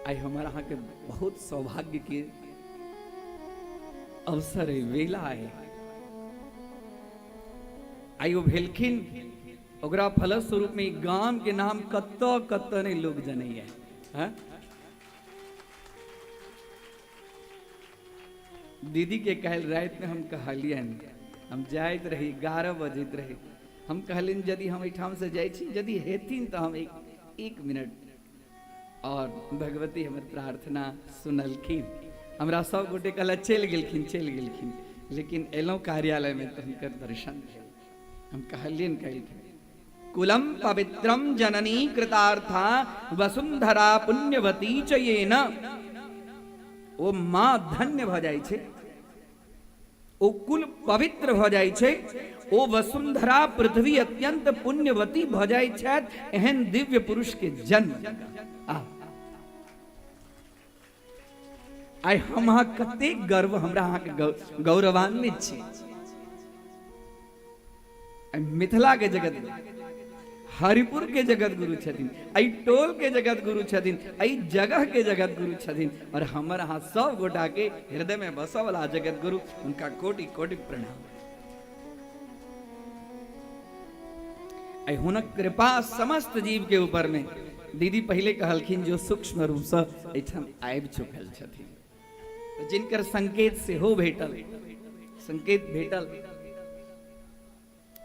आई हमारा अहाँ के बहुत सौभाग्य के अवसर है, वेला है। आई वो भेलखिन, ओकरा फलस्वरूप में गांव के नाम कत्तो कत्तो नहीं लोग जनैया है। दीदी के कहल रात में हम कहलियन, हम जाइत रही 11 बजत रहे, हम कहलिन यदि हम एठाम से जाय छी, यदि हेथिन तो हम एक मिनट, और भगवती हमर प्रार्थना सुनलखिन। हमरा सब गोटे कहला चल गेलखिन, लेकिन एलौ कार्यालय में तो हुनकर दर्शन भेल। हम कहलियन कुलम पवित्रम जननी कृतार्था वसुंधरा पुण्यवती च येन। ओ माँ धन्य भ जाय छै, ओ कुल पवित्र भ जाय छै, ओ वसुंधरा पृथ्वी अत्यंत पुण्यवती भ जाय छथि एहन दिव्य पुरुष के जन्म। आइ हम अहाँ कते गर्व, हमरा अहाँ के गौरवान्वित छी। मिथिला के जगत गुरु, हरिपुर के जगत गुरु छथिन, आई टोल के जगत गुरु छथिन, आई जगह के जगत गुरु छथिन, और हमर अहाँ सब गोटा के हृदय में बसा वाला जगत गुरु, उनका कोटि कोटि प्रणाम। आई हुनक कृपा समस्त जीव के ऊपर में। दीदी पहले कहलखिन जो सूक्ष्म रूप से एठाम आबि चुकल छथिन, जिनकर संकेत से हो भेटल, संकेत भेटल।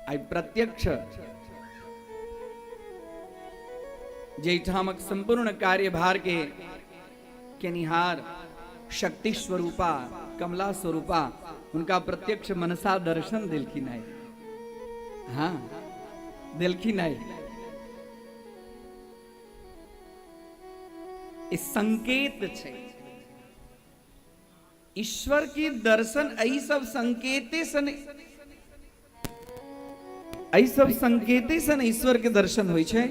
आई प्रत्यक्ष जैठामक संपूर्ण कार्यभार के केनिहार शक्ति स्वरूपा, कमला स्वरूपा, उनका प्रत्यक्ष मनसा दर्शन दिलखिन है। हाँ दिलखिन है। इस संकेत छे ईश्वर की दर्शन, यही सब संकेते सन, यही सब संकेते सन ईश्वर के दर्शन होय छै।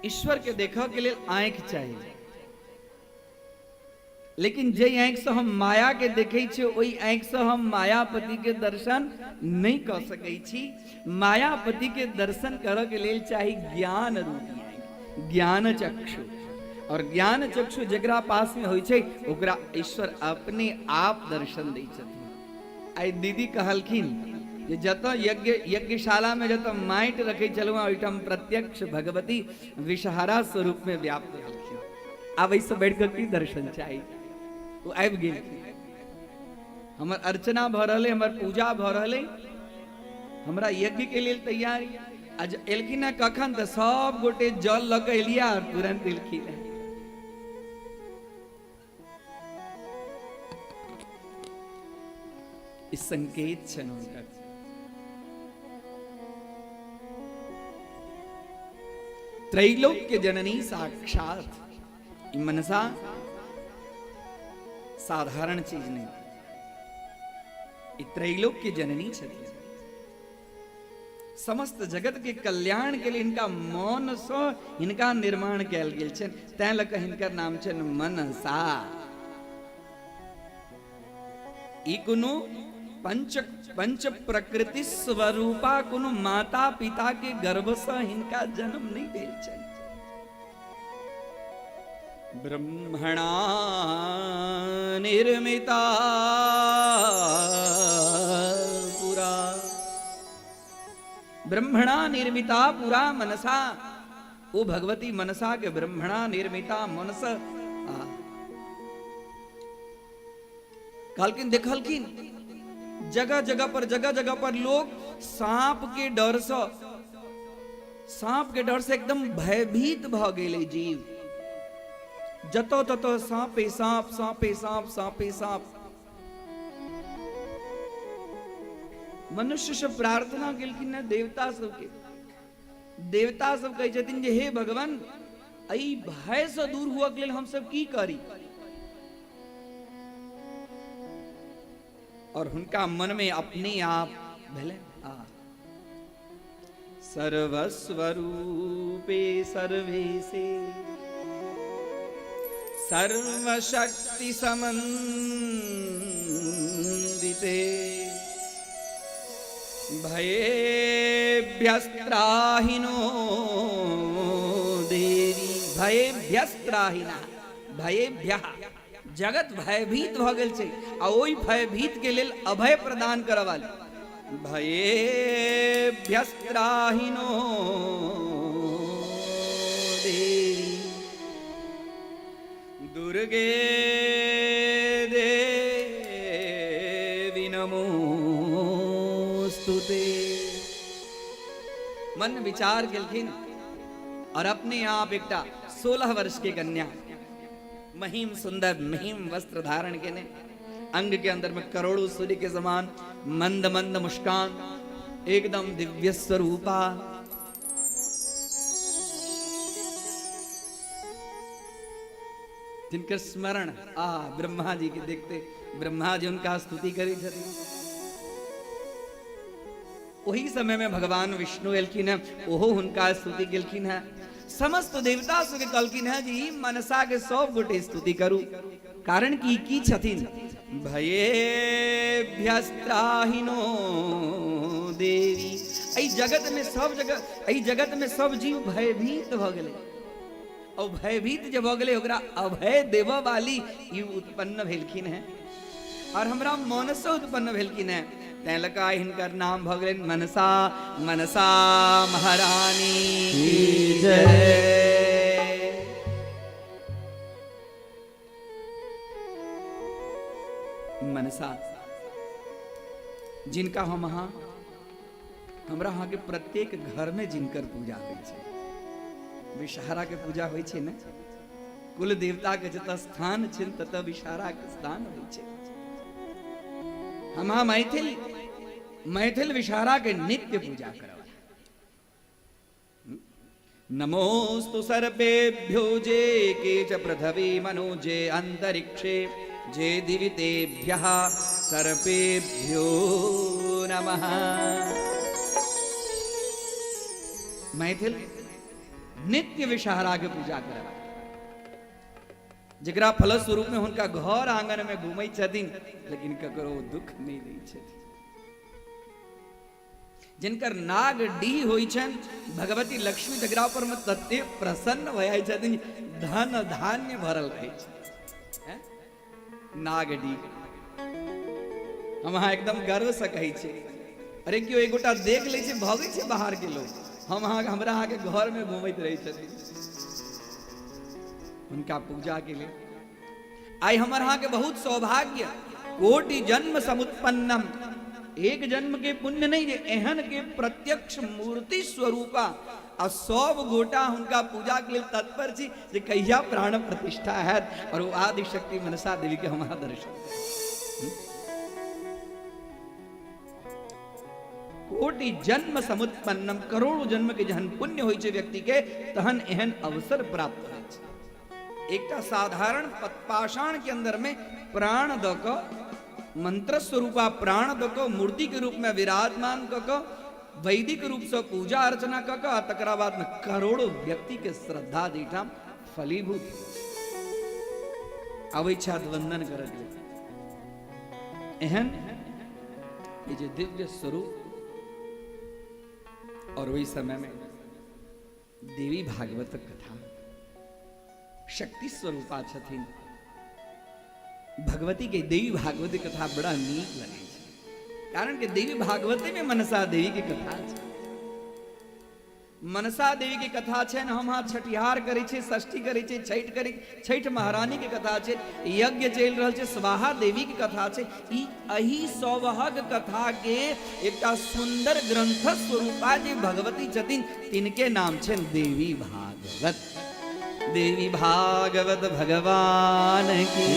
ईश्वर के देखा के लिए आंख चाहिए, लेकिन जे आंख से हम माया के देखे छे, ओई आंख से हम मायापति के दर्शन नहीं कर सकै छी। मायापति के दर्शन करे के लिए चाहिए ज्ञान रूपी आंख, ज्ञान चक्षु। और ज्ञान चक्षु जकरा पास में होय छै, ओकरा ईश्वर अपने आप दर्शन दै छथिन। आई दीदी कहलखिन जे जत यज्ञशाला में जत माटि रखे चलू, ओहिठाम प्रत्यक्ष भगवती विषहारा स्वरूप में व्याप्त हलखिन। आब से बैठ कर की दर्शन चाहिए वो आबि गेल हमर अर्चना भ रहले हमर पूजा भ रहले हमरा यज्ञ के लिए तैयारी आज एलखिन कखन तो सब गोटे जल लग एलिया और तुरंत एलखिन इस संकेत छन हुनकर त्रैलोक्य जननी साक्षात मनसा साधारण चीज नहीं त्रैलोक्य जननी छथि समस्त जगत के कल्याण के लिए इनका मौन से इनका निर्माण कैल गेल छन तैं लक हिनकर नाम छन मनसा ई कुनु पंच प्रकृति स्वरूपा कुनु माता पिता के गर्भ से हिनका जन्म नहीं भेल छन ब्रह्मणा निर्मिता पुरा ब्रह्मणा निर्मिता पुरा मनसा ओ भगवती मनसा के ब्रह्मणा निर्मिता मनस कहलकिन देखलकिन जगह जगह पर लोग सांप के डर से एकदम भयभीत भ गेले जीव जतो ततो सांपे सांप सांपे सांप सांपे सांप मनुष्य से प्रार्थना केलखिन देवता सबके देवता सब कहे छथिन जे हे भगवान एहि भय से दूर हुआ के लेल हम सब की करी और हुनका मन में अपने आप भेले सर्वस्वरूपे सर्वेसे सर्वशक्ति समन्विते भयेभ्यस्त्राहिनो देवी भयेभ्यस्त्राहिना भयेभ्यः जगत भयभीत भ गेल छै आ ओई भयभीत के लेल अभय प्रदान करय वाली भयेभ्यस्त्राहिनो देवी दुर्गे देवी नमोस्तुते मन विचार केलखिन और अपने आप एकटा 16 वर्ष के कन्या महिम सुंदर महिम वस्त्र धारण के ने अंग के अंदर में करोड़ों सूर्य के समान मंद मंद मुस्कान एकदम दिव्य स्वरूपा जिनका स्मरण ब्रह्मा जी के देखते ब्रह्मा जी उनका स्तुति करी छथि वही समय में भगवान विष्णु एलखिन है ओहो हुनका स्तुति केलखिन है समस्त देवता सबके कहलखिन है जी मनसा के सब गोटे स्तुति करू कारण की छथिन भयेभ्यस्त्राहिनो देवी एहि जगत में सब जीव भयभीत भ गेलै और भयभीत जब हो गए ओकरा अभय देव वाली ई उत्पन्न भेलखिन है और हमरा मन से उत्पन्न भेलखिन है तैं लका हिनकर नाम भ गेलनि मनसा मनसा महारानी की जय मनसा जिनका हम हमरा यहाँ के प्रत्येक घर में जिनकर पूजा होइ छै विषहारा के पूजा होइ छै ने कुल देवता के जतऽ स्थान छै ततऽ विषहारा के स्थान होइ छै हम मैथिल विषहारा के नित्य पूजा करब नमोस्तु सर्वेभ्यो जे के च पृथ्वी मनो जे अंतरिक्षे जे दिवितेभ्यः सर्वेभ्यो नमः मैथिल नित्य विषहारा के पूजा करब जकरा फलस्वरूप में हुनका घर आंगन में घूमै छथिन लेकिन ककरो दुख नहीं दै छथिन जिनकर नाग डी होइ छन भगवती लक्ष्मी जकरा पर में तते प्रसन्न भय छथिन धन धान्य भरल रहै छै नाग डी हम एकदम गर्व से कहै छी अरे क्यों एक गोटा देख ले छै भगै छै बाहर के लोग हम हमरा के घर में घूमैत रहै छथिन। उनका पूजा के लिए आई हमारे यहाँ के बहुत सौभाग्य कोटि जन्म समुत्पन्नम एक जन्म के पुण्य नहीं जे एहन के प्रत्यक्ष मूर्ति स्वरूपा और 100 गोटा उनका पूजा के लिए तत्पर थी जे कहिया प्राण प्रतिष्ठा है और वो आदि शक्ति मनसा देवी के हमारा दर्शन कोटि जन्म समुत्पन्नम करोड़ों जन्म के जहन पुण्य होई छे व्यक्ति के तहन एहन अवसर प्राप्त होय छे। एकटा साधारण पाषाण के अंदर में प्राण द क मंत्र स्वरूपा प्राण द क मूर्ति के रूप में विराजमान क वैदिक रूप से पूजा अर्चना क तकरा बाद में करोड़ों व्यक्ति के श्रद्धा दीठा फलीभूत अवैच्छाद वंदन कर एहन ये जो दिव्य स्वरूप और वही समय में देवी भागवत कथा शक्ति स्वरूपा छथिन भगवती के देवी भागवती कथा बड़ा नीक लगे कारण के देवी भागवती में मनसा देवी की कथा है मनसा देवी की कथा है हम हाँ छठिहार करे छे षष्ठी करे छे छठ करे छठ महारानी की कथा है यज्ञ चल रहा है स्वाहा देवी की कथा है अही सौभाग कथा के एक सुंदर ग्रंथ स्वरूपा जे भगवती छथिन तिनके नाम छे देवी भागवत देवी भागवत भगवान की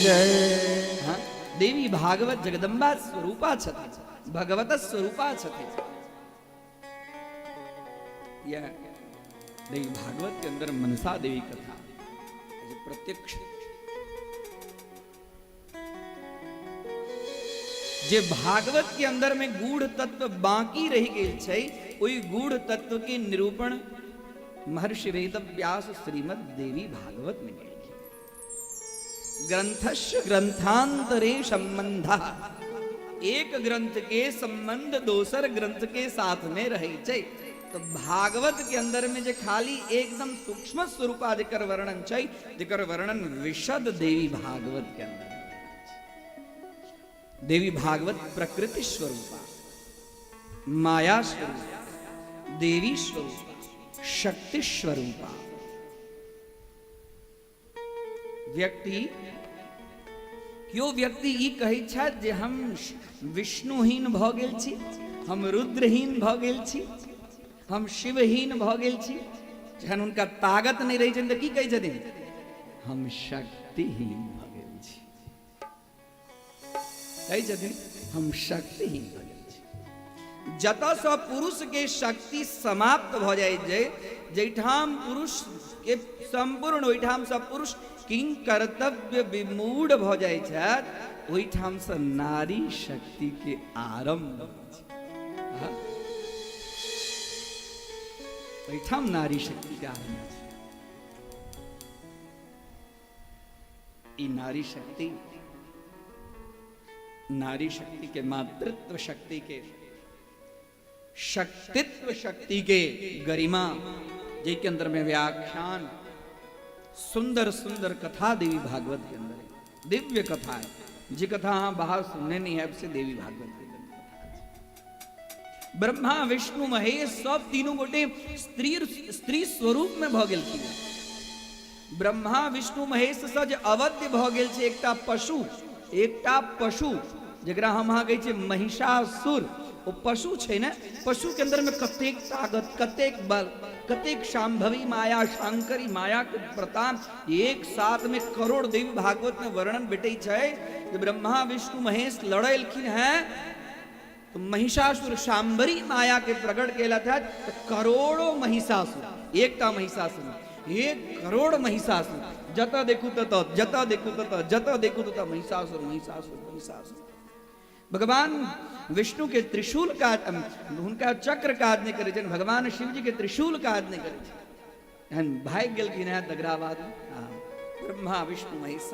जय हाँ देवी भागवत जगदम्बा स्वरूपा छथिन भगवत स्वरूपा छथिन यह देवी भागवत के अंदर मनसा देवी कथा प्रत्यक्ष जे भागवत के अंदर में गूढ़ तत्व बाकी रह गए छे वही गूढ़ तत्व के निरूपण महर्षि वेदव्यास श्रीमद् देवी भागवत में ग्रंथस्य ग्रंथांतरे संबंध एक ग्रंथ के संबंध दोसर ग्रंथ के साथ में रहे छे तो भागवत के अंदर में जो खाली एकदम सूक्ष्म स्वरूपा जेकर वर्णन चाहिए जेकर वर्णन विशद देवी भागवत के अंदर देवी भागवत प्रकृति स्वरूपा माया स्वरूपा देवी स्वरूपा शक्ति स्वरूपा व्यक्ति क्यों व्यक्ति ई कहे छा जे हम विष्णुहीन भ गेल छी हम रुद्रहीन भ गेल छी हम शिवहीन भ गेल छी जहन उनका ताकत नहीं रही छन त की कहे छथिन हम शक्तिहीन भ गेल छी कहे छथिन हम शक्तिहीन भ गेल छी जतऽ सँ पुरुष के शक्ति समाप्त भ जाय जे जैठाम पुरुष के संपूर्ण ओइठाम सँ पुरुष किंग कर्तव्य विमूढ़ भ जाय छथि ओइठाम सँ नारी शक्ति के आरंभ ओइठाम नारी शक्ति के आरंभ ई नारी शक्ति के मातृत्व शक्ति के शक्तित्व शक्ति के गरिमा जिसके अंदर में व्याख्यान सुंदर सुंदर कथा देवी भागवत के अंदर है दिव्य कथा है जी कथा हाँ बाहर सुनने नहीं है से देवी भागवत के ब्रह्मा विष्णु महेश सब तीनों गोटे स्त्री स्वरूप में भ गेल थी ब्रह्मा विष्णु महेश सज अवध्य भ गेल छे एकटा पशु जकरा हम अहाँ कहै छियै महिषासुर वो पशु छे ने पशु के अंदर में कतेक ताकत कतेक बल कतेक शांभवी माया शांकरी माया के प्रताप एक साथ में करोड़ देवी भागवत में वर्णन भेटे छे कि ब्रह्मा विष्णु महेश लड़ेलखिन है तो महिषासुर शांभरी माया के प्रकट केला था तो करोड़ों महिषासुर एकटा महिषासुर 1 करोड़ महिषासुर जता देखू तत महिषासुर भगवान विष्णु के त्रिशूल का उनका चक्र काज नहीं करे भगवान शिव जी के त्रिशूल काज नहीं करे भाग गेल की नया दगराबाद ब्रह्मा विष्णु महेश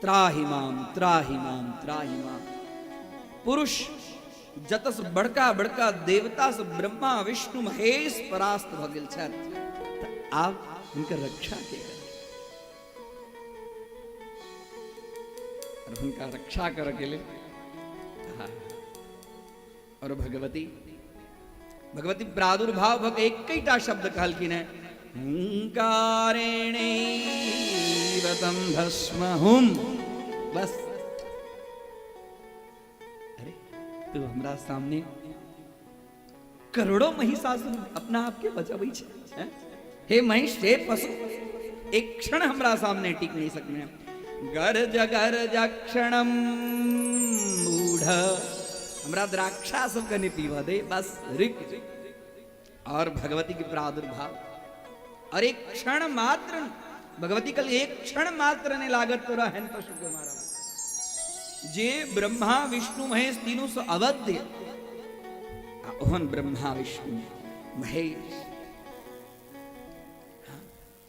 त्राहि माम पुरुष जतस बड़का बड़का देवता से ब्रह्मा विष्णु महेश परास्त भ गेल छथि आप उनकर रक्षा के और उनका रक्षा कर के लिए और भगवती भगवती प्रादुर्भाव भक एकैटा शब्द कहलखिन है हुंकारेणैवतं भस्महुम। बस अरे तू हमरा सामने करोड़ों महिषासुर अपना आप के बचाबै छै हैं? हे महिष हे पशु एक क्षण हमरा सामने टिक नहीं सकने। गर्ज गर्ज क्षणम मूढ़ हमरा द्राक्षा सब के नहीं पीवा दे बस रिक। और भगवती की प्रादुर्भाव और एक क्षण मात्र भगवती कल एक क्षण मात्र ने लागत तो रहन पशु के मारा जे ब्रह्मा विष्णु महेश तीनों से अवध्य ओहन ब्रह्मा विष्णु महेश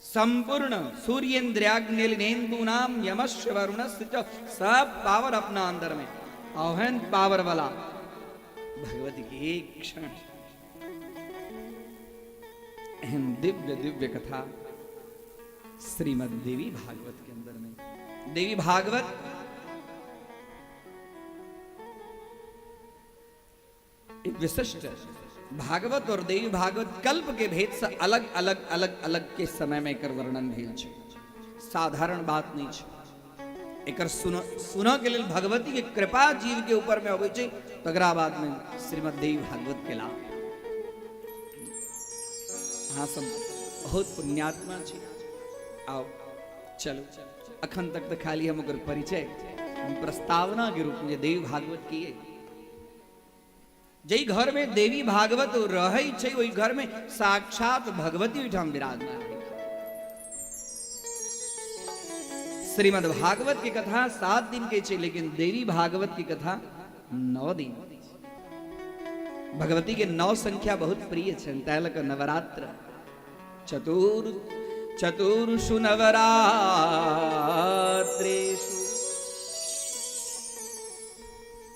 संपूर्ण सूर्येन्द्रियाग्निलेन्दु नाम यमस्य वरुणस्य च सब पावर अपना अंदर में ओहन पावर वाला भगवती की एक क्षण एहन दिव्य दिव्य कथा श्रीमद् देवी भागवत के अंदर में। देवी भागवत एक विशिष्ट भागवत और देवी भागवत कल्प के भेद से अलग अलग अलग अलग के समय में एकर वर्णन भेल छै। साधारण बात नहीं छै। एकर सुनो के लिए भगवती के कृपा जीव के ऊपर में होबै छै तकरा बाद में श्रीमद् देवी भागवत के लाभ। हाँ सब बहुत पुण्यात्मा छी। आओ चलो अखन तक तो खाली हम ओकर परिचय हम प्रस्तावना के रूप में देवी भागवत किए। जई घर में देवी भागवत रहै छै ओई घर में साक्षात भगवती ओइठाम विराजमान है। श्रीमद् भागवत की कथा 7 दिन के छै लेकिन देवी भागवत की कथा 9 दिन। भगवती के 9 संख्या बहुत प्रिय छन तैलक नवरात्र चतुर्षु नवरात्रेषु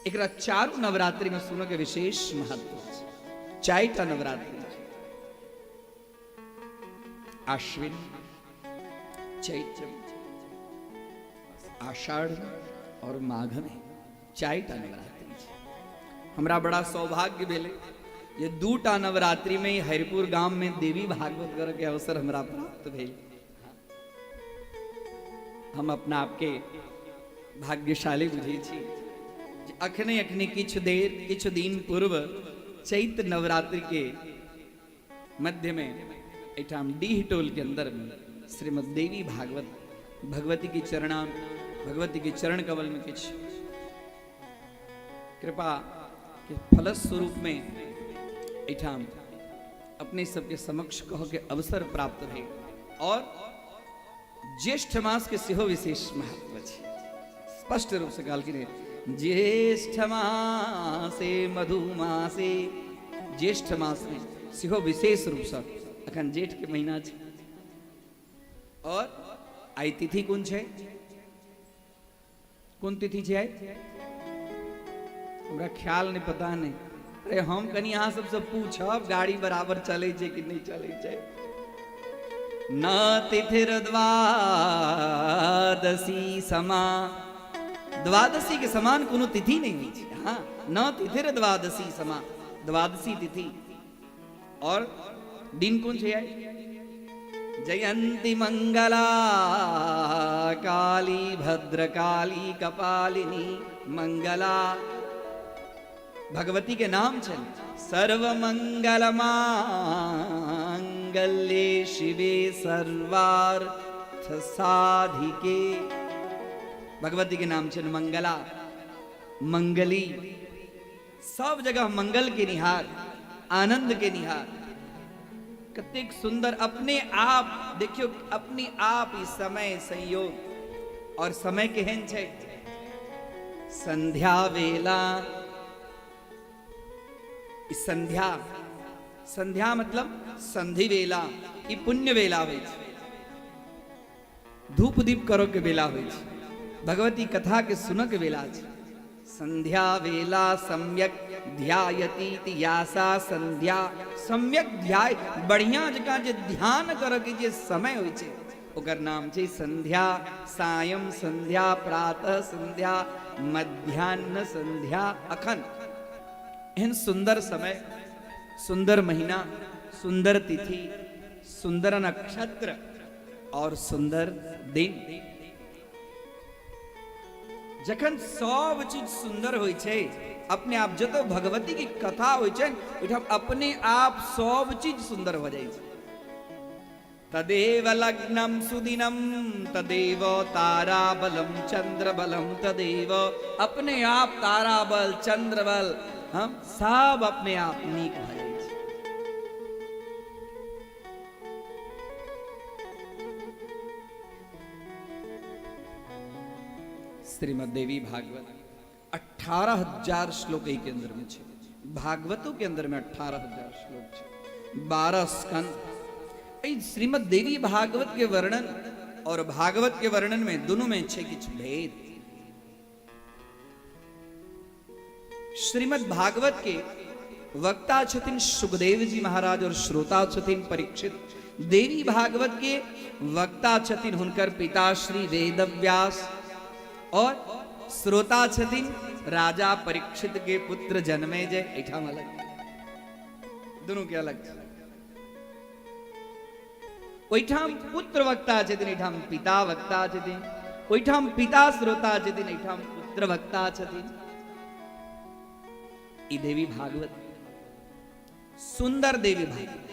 एकरा चारू नवरात्रि में सुनो के विशेष महत्व छै। 4टा नवरात्रि आश्विन चैत्र आषाढ़ और माघ में 4टा नवरात्रि छै। हमरा बड़ा सौभाग्य भेले ये 2टा नवरात्रि में हरिपुर गांव में देवी भागवत करे के अवसर हमरा प्राप्त भेल। हम अपना आपके भाग्यशाली बुझै छी। अखने अखने किछु दिन पूर्व चैत्र नवरात्रि के मध्य में एठाम डीह टोल के अंदर में श्रीमद् देवी भागवत भगवती की चरण कमल में किछ कृपा के फलस्वरूप में एठाम अपने सबके समक्ष कह के अवसर प्राप्त है। और ज्येष्ठ मास के सेहो विशेष महत्व है। स्पष्ट रूप से कहल कि ज्येष्ठ मासे मधुमासे ज्येष्ठ मास में सेहो विशेष रूप से अखन जेठ के महीना छै। और आई तिथि कौन छै कौन तिथि छै हमरा ख्याल नहीं पता नहीं। अरे हम कनी अहाँ सबसे पूछब गाड़ी बराबर चले छै कि नहीं चले छै। न तिथिर द्वादशी समा द्वादशी के समान कोनो तिथि नहीं हुई छै। हाँ न तिथिर द्वादशी समा द्वादशी तिथि। और दिन कौन छै जयंती मंगला काली भद्रकाली कपालिनी मंगला भगवती के नाम चल सर्व मंगल मांगल्ये शिवे सर्वार्थ साधिके। भगवती के नाम चल मंगला मंगली सब जगह मंगल के निहार आनंद के निहार। कतेक सुंदर अपने आप देखियो अपने आप ही समय संयोग और समय केहन छै संध्या वेला। संध्या संध्या मतलब संधि वेला ई पुण्य वेला होइ छै। धूप दीप करो के वेला होइ छै। भगवती कथा के सुनो के वेला छै। संध्या वेला सम्यक ध्यायती यासा संध्या सम्यक ध्याय बढ़िया जगह जे ध्यान करे के जे समय होइ छै ओकर नाम छै संध्या। सायं संध्या प्रातः संध्या मध्याह्न संध्या। अखन एहन सुंदर समय सुंदर महीना, सुंदर तिथि, सुंदर नक्षत्र और सुंदर दिन। जखन सब चीज सुंदर होय छे, अपने आप जतो भगवती की कथा होय छे ओठाम अपने आप सब चीज सुंदर हो जाय छे। तदेव लग्नम सुदिनम तदेव ताराबलम चंद्रबलम तदेव, अपने आप ताराबल चंद्रबल हम सब अपने आप नीक भ जाय छै। श्रीमद् देवी भागवत 18,000 श्लोक के अंदर में छे। भागवतों के अंदर में 18,000 श्लोक छे, 12 स्कंद। श्रीमद् देवी भागवत के वर्णन और भागवत के वर्णन में दोनों में छे किछ भेद। श्रीमद् भागवत के वक्ता छथिन सुखदेव जी महाराज और श्रोता छथिन परीक्षित। देवी भागवत के वक्ता छथिन हुनकर पिता श्री वेदव्यास और श्रोता छथिन राजा परीक्षित के पुत्र जन्मेजय। एठाम अलग, दोनों के अलग छे। ओइठाम पुत्र वक्ता छथिन, एठाम पिता वक्ता छथिन। ओइठाम पिता श्रोता छथिन, एठाम पुत्र वक्ता छथिन। ई देवी भागवत सुंदर देवी भागवत,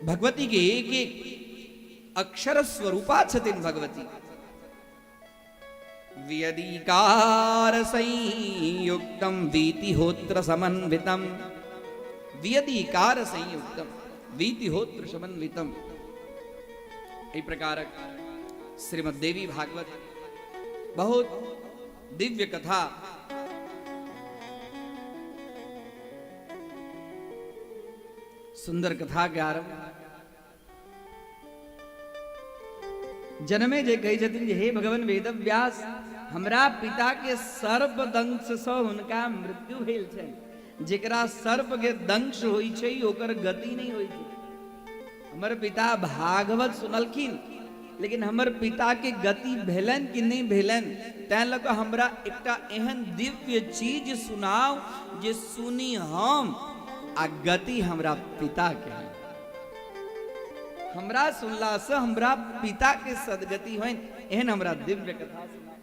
भगवती के एक एक अक्षर स्वरूपा छथिन भगवती। व्यधिकार संयुक्तम वीतिहोत्र समन्वितम, व्यधिकार संयुक्तम वीतिहोत्र समन्वितम। इस प्रकार श्रीमद् देवी भागवत बहुत दिव्य कथा। सुंदर कथा के आरंभ जन्मे जे कही छथिन, हे भगवान वेदव्यास, हमरा पिता के सर्प दंश से हुनका मृत्यु भेल छै। जेकरा सर्प के दंश होई छै ओकर गति नहीं होई छै। हमर पिता भागवत सुनलखिन, लेकिन हमर पिता के गति भेलन कि नहीं भेलन, तैं लग हमरा एकटा एहन दिव्य चीज सुनाओ जे सुनी हम आ गति हमरा पिता के है। हमरा सुनला से हमरा पिता के सदगति होइन, एहन हमरा दिव्य कथा सुनाओ।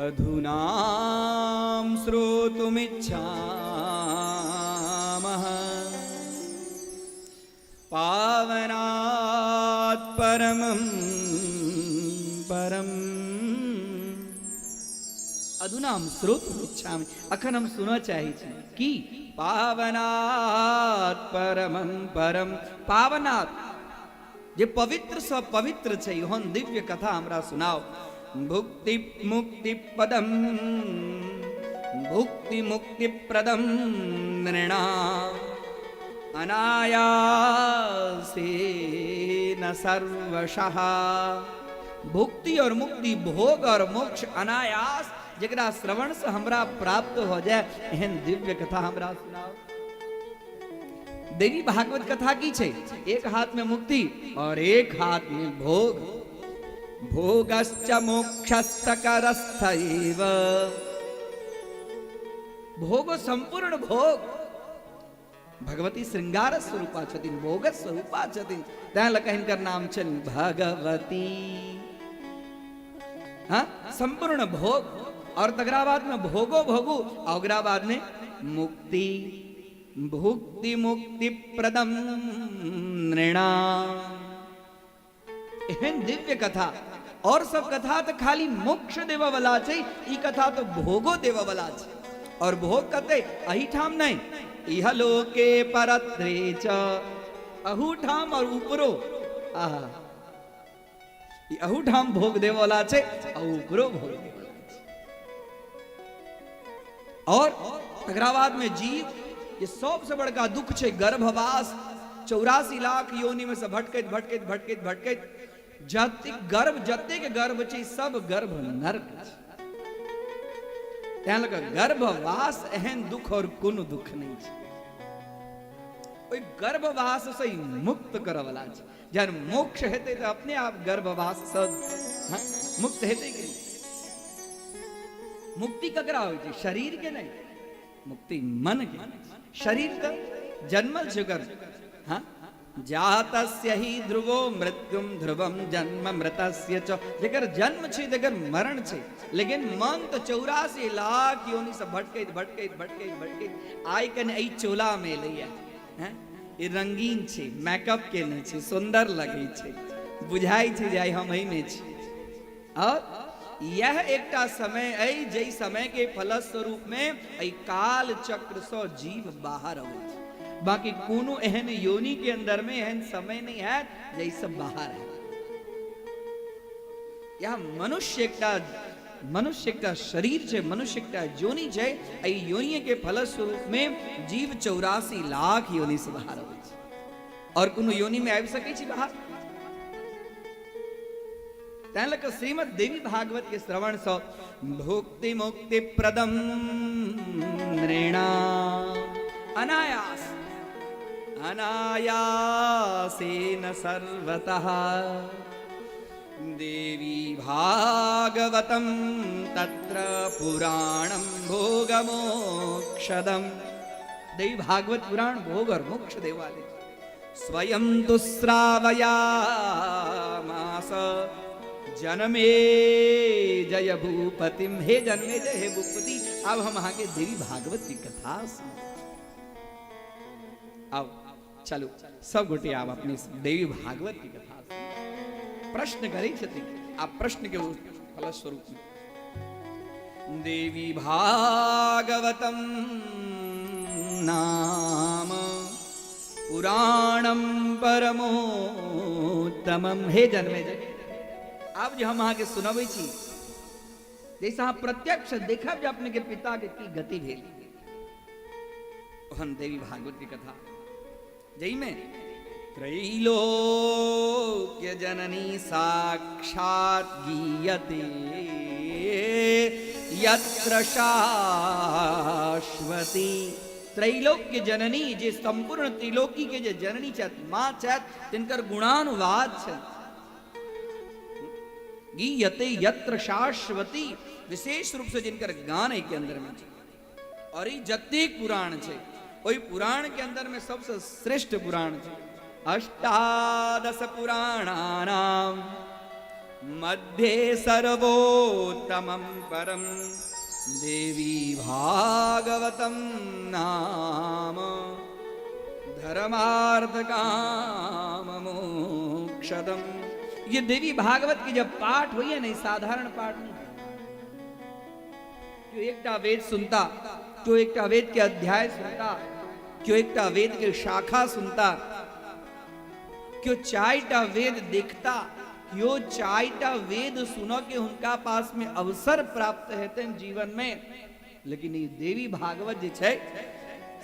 अधुनाम श्रोतुमिच्छामः पावनात् परमं परम। अधुना हम श्रोतुमिच्छामि, अखन हम सुनना चाहे छी कि पावनात् परमं परम। पावनात् जे पवित्र स पवित्र छै ओहन दिव्य कथा हमरा सुनाओ। भुक्ति मुक्ति पदम भुक्ति मुक्ति प्रदम नृणाम् अनायासेन सर्वशः। भुक्ति और मुक्ति, भोग और मोक्ष अनायास जकरा श्रवण से हमरा प्राप्त हो जाए, एहन दिव्य कथा हमरा सुनाओ। देवी भागवत कथा की छे, एक हाथ में मुक्ति और एक हाथ में भोग। भोगश्च मोक्षश्च करस्थैव। भोग संपूर्ण भोग, भगवती श्रृंगार स्वरूपा छथिन, भोग स्वरूपा छथिन, तैं लग हिनकर नाम छन भगवती। हाँ, संपूर्ण भोग और तकरा बाद में भोगो भोगू और ओकरा बाद में मुक्ति। भुक्ति मुक्ति प्रदम नृणाम्। एहन दिव्य कथा। और सब कथा तो खाली मोक्ष देवा वाला छे, ई कथा तो भोगो देवा वाला छे। और भोग कते अहिठाम नहीं, इह लोके परत्रे च, अहुठाम और ऊपरो। आहा, ई अहुठाम भोग देवा वाला छे और ऊपरो भोग देवा वाला छे। और तकरा बाद में जीव, ये सबसे बड़का दुख छे गर्भवास। 84 लाख योनि में से भटकैत भटकैत भटकैत भटकैत जते के गर्भ छे सब गर्भ नरक छे। तैं लग गर्भवास एहन दुख और कोनो दुख नहीं छे। ओई गर्भवास से मुक्त करे वाला छे। जब मोक्ष हेते तो अपने आप गर्भवास से मुक्त हेते कि मुक्ति ककरा होय छे, शरीर के नहीं। मुक्ति मन के शरीर का जन्मल जुगर हाँ जातस्य ही ध्रुवो मृत्युम ध्रुवम जन्म मृतस्य च जेकर जन्म छे जेकर मरण छे लेकिन मन तो 84 लाख योनि से भटके आय कने ई चोला में लैया हैं ई रंगीन छे मेकअप के ने छे सुंदर लगे छे बुझाई छे जाय हम ही में छे और यह एकटा समय ऐ जई समय के फलस्वरूप में ऐ काल चक्र सो जीव बाहर आवे बाकी कोनो एहन योनि के अंदर में एहन समय नहीं है जई सब बाहर है यह मनुष्य का शरीर छे मनुष्य का योनि छे ऐ योनि के फलस्वरूप में जीव 84 लाख योनि से बाहर आवे छे और कोनो योनि में आबि सके छी बाहर तैलक श्रीमद् देवी भागवत के श्रवण सो भुक्ति मुक्ति प्रदम नृणाम अनायासेन सर्वतः देवी भागवतम तत्र पुराणं भोगमोक्षदम देवी भागवत पुराण भोग और मोक्ष देवाले स्वयं तो श्रावयामास जनमे जय भूपतिम हे जनमे जय हे भूपति अब हम आगे देवी भागवत की कथा सुन अब चलो सब गोटे आप अपनी देवी भागवत की कथा सुन प्रश्न करे छथि आप प्रश्न के फलस्वरूप में देवी भागवतम नाम पुराणम परमोत्तमम हे जनमे जय अब जो हम आगे सुनबै छी जैसा आप प्रत्यक्ष देखब जो अपने के पिता के की गति भेल ओहन देवी भागवत की कथा जई में त्रैलोक्य जननी साक्षात गीयते यत्र शाश्वती त्रैलोक्य जननी जे संपूर्ण त्रिलोकी के जे जननी छत मां छत तिनकर गुणानुवाद छत गीयते यत्र शाश्वती विशेष रूप से जिनकर गान के अंदर में और ये जत्तेक पुराण छे ओई पुराण के अंदर में सबसे श्रेष्ठ पुराण छे अष्टादश पुराणानां मध्ये सर्वोत्तमं परम देवी भागवतम नाम धर्मार्थ काम मोक्षदम ये देवी भागवत की जब पाठ हुई है नहीं साधारण पाठ नहीं क्यों एकटा वेद सुनता क्यों एकटा वेद के अध्याय सुनता क्यों एकटा वेद के शाखा सुनता क्यों चाइटा वेद देखता क्यों चाइटा वेद सुनो के उनका पास में अवसर प्राप्त है जीवन में लेकिन ये देवी भागवत जी छे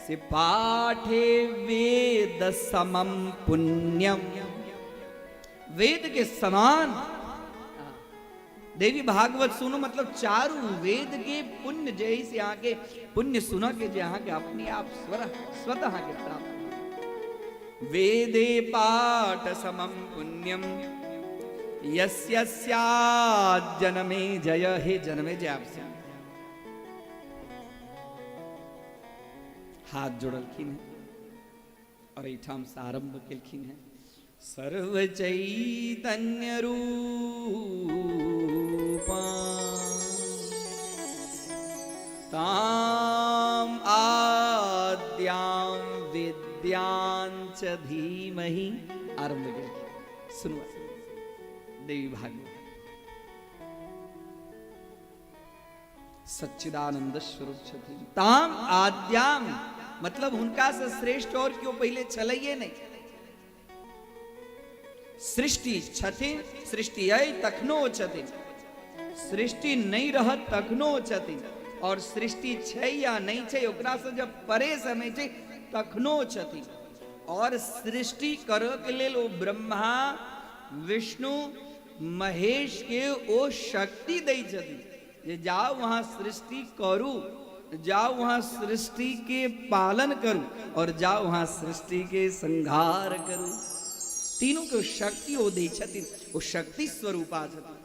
से पाठे वेद समम पुण्यम वेद के समान देवी भागवत सुनो मतलब चारू वेद के पुण्य जैसे यहाँ के पुण्य सुनो के जहाँ के अपने आप स्वतः के प्राप्त वेदे पाठ समम पुण्यम यस्या जन्मे जय हे जन्मे जय आपसे हाथ जोड़लखिन है और एठाम से आरंभ केलखिन है सर्व चैतन्य रूपा ताम आद्यां विद्यांच धीमहि आरंभ केलखिन सुनो देवी भागवत सच्चिदानंद स्वरूप छथिन ताम आद्याम मतलब उनका से श्रेष्ठ और क्यों पहले चलइए नहीं सृष्टि छथिन सृष्टि आई तखनो छथिन सृष्टि नहीं रहत तखनो छथिन और सृष्टि छै या नहीं छै ओकरा से जब परे समय छै तखनो छथिन और सृष्टि करऽ के लेल ओ ब्रह्मा विष्णु महेश के ओ शक्ति दै छथिन जे जाओ वहां सृष्टि करू जाओ वहां सृष्टि के पालन करू और जाओ वहां सृष्टि के संहार करू तीनों को शक्ति ओ दै छथिन ओ शक्ति स्वरूपा छथिन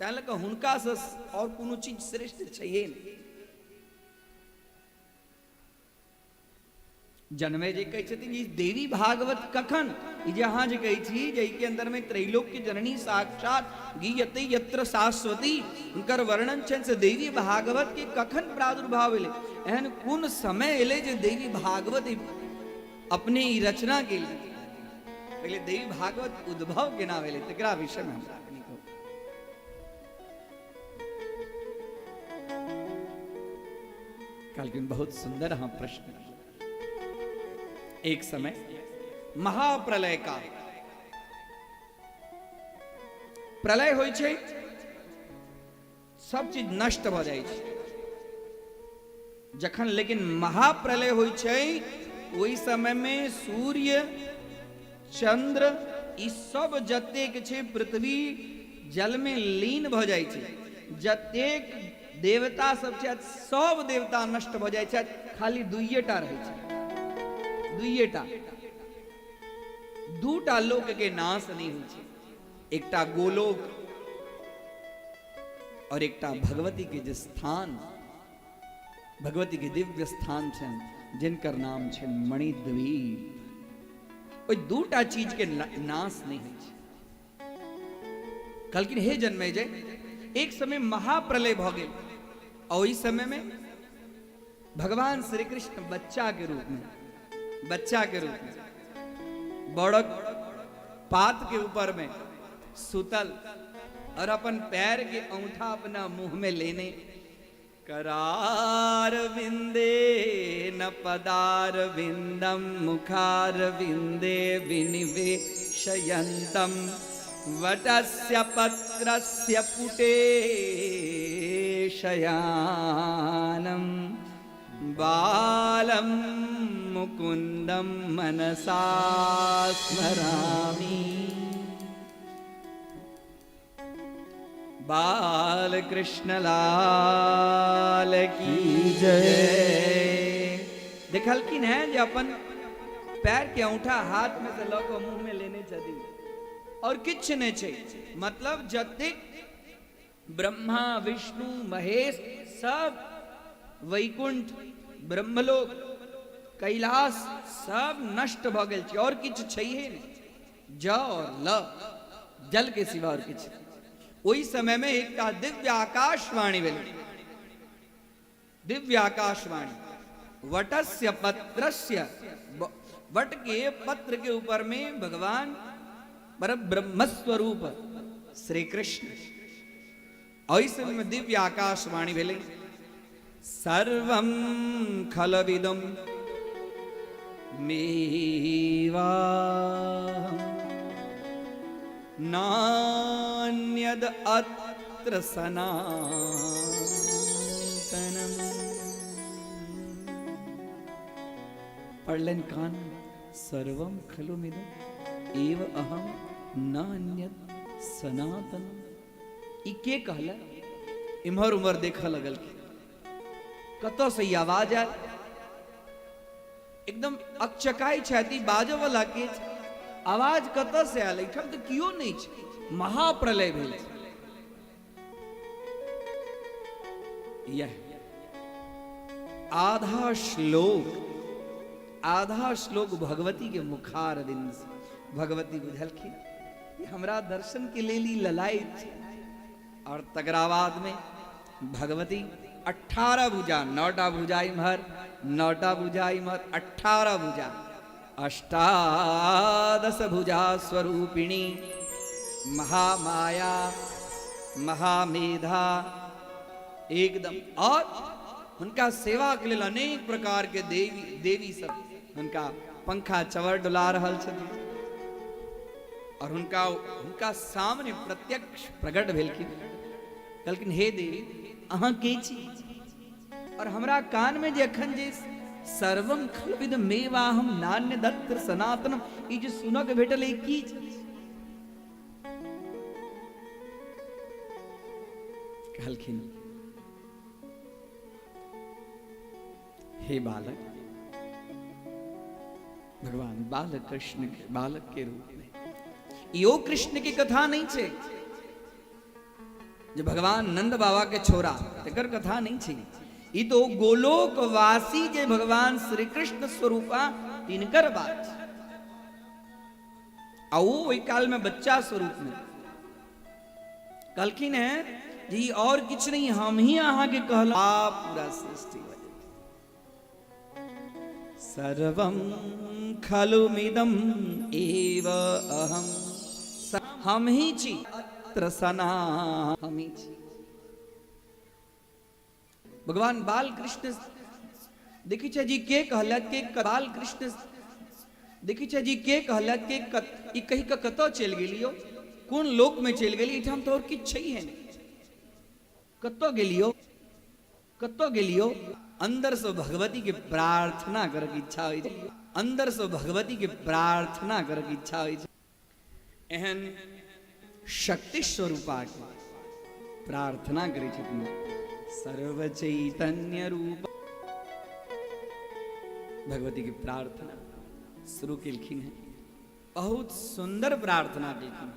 ताले का हुनका से और कोनो चीज श्रेष्ठ छैहे नहीं जन्मे जी कही छथिन ई देवी भागवत कखन ई जे अहाँ जे कही छी जे के अंदर में त्रैलोक्य जननी साक्षात गीयते यत्र शाश्वती उनकर वर्णन छन से देवी भागवत के कखन प्रादुर्भाव एले एहन कोन समय एले जे देवी भागवत अपने ई रचना के लिए पहले देवी भागवत उद्भव के नाम एले तकरा विषय में हमरा कनी कहू। कालकिन बहुत सुंदर हम प्रश्न। एक समय महाप्रलय का प्रलय होय छै, सब चीज नष्ट भ जाय छै। जखन लेकिन महाप्रलय होय छै ओहि समय में सूर्य चंद्र ई सब जतेक छै पृथ्वी जल में लीन भ जाय छै। जतेक देवता सब छै सब देवता नष्ट भ जाय छै, खाली दुइयेटा रहै छै। दुइयेटा दूटा लोक के नाश नहीं होइ छै, एकटा गोलोक और एकटा भगवती के जे स्थान, भगवती के दिव्य स्थान छन जिनकर नाम छन मणिद्वीप। ओइ दूटा चीज के नाश नहीं होइ छै। कहलखिन हे जन्मेजय एक समय महाप्रलय भ गेल और ओहि समय में भगवान श्री कृष्ण बच्चा के रूप में बड़क पात के ऊपर में सुतल और अपन पैर के अंगूठा अपना मुंह में लेने करार विंदे न पदार विंदम मुखार विंदे विनिवेशयन्तम वटस्य पत्रस्य पुटे शयानम बालम मुकुंदम मनसा स्मरामि। बाल कृष्ण लाल की जय। देखलखिन है जो अपन पैर के अंगूठा हाथ में से लग मुंह में लेने चली और किछ नहीं छे। मतलब जतेक ब्रह्मा विष्णु महेश सब वैकुंठ ब्रह्मलोक कैलाश सब नष्ट भ गेल छै और किछ छैहे नहीं। ज और ल जल के सिवा और किछ। ओहि समय में एकटा दिव्य आकाशवाणी भेल। दिव्य आकाशवाणी वटस्य पत्रस्य, वट के पत्र के ऊपर में भगवान परब्रह्म स्वरूप श्री कृष्ण। और इस समय में दिव्य आकाशवाणी भेले सर्वं खलविदं मेवाहं नान्यद अत्र सनातनम्। पढ़लन कान सर्वं खलुमिदं एव अहं नान्यद सनातनम्। ई के कहला? इम्हर उमर देखा लगल कतो से ई आवाज आयल, एकदम अकचकाई छाती बाजो वाला के आवाज कतो से आयल? एठम तो कियो नहीं छै, महाप्रलय भेल। यह आधा श्लोक भगवती के मुखारविंद से भगवती बुझलखिन हमरा दर्शन के लेल ई ललायत छै। और तकराबाद में भगवती 18 भुजा, 9टा भुजा इम्हर 9टा भुजा इम्हर 18 भुजा, अष्टादश भुजा स्वरूपिणी महामाया महामेधा एकदम। और उनका सेवा के लिए अनेक प्रकार के देवी सब उनका पंखा चवर डुला रहल छथिन और उनका सामने प्रत्यक्ष प्रकट भेलखिन। कहलखिन हे देवी अहाँ के छी? और हमरा कान में जे अखन जे सर्वम खलविद मेवाहम नान्य दत्र सनातनम ई जे सुनक भेटल ई की छै? कहलखिन हे बालक, भगवान बालक कृष्ण के बालक के रूप में यो कृष्ण की कथा नहीं छे जो भगवान नंद बाबा के छोरा तकर कथा नहीं छे। ई तो गोलोकवासी जे भगवान श्री कृष्ण स्वरूपा तिनकर बात आओ वही काल में बच्चा स्वरूप में कलखिन है जी और किछ नहीं हम ही अहा के कहला पूरा सृष्टि सर्वं खलुमिदं एव अहम हम ही छी त्रसना हम ही छी भगवान बाल कृष्ण देखी छे जी के कहलत के बाल कृष्ण देखी छे जी के कहलत के ई कहीं का कतो चल गेलियो कोन लोक में चल गेली इठाम तो और किछ छै है कतो गेलियो अंदर से भगवती के प्रार्थना कर के इच्छा होई छै अंदर से भगवती के प्रार्थना कर के इच्छा होई छै एहन शक्ति स्वरूपा के प्रार्थना करै छथिन सर्व चैतन्य रूप भगवती की प्रार्थना शुरू केलखिन है बहुत सुंदर प्रार्थना केलखिन।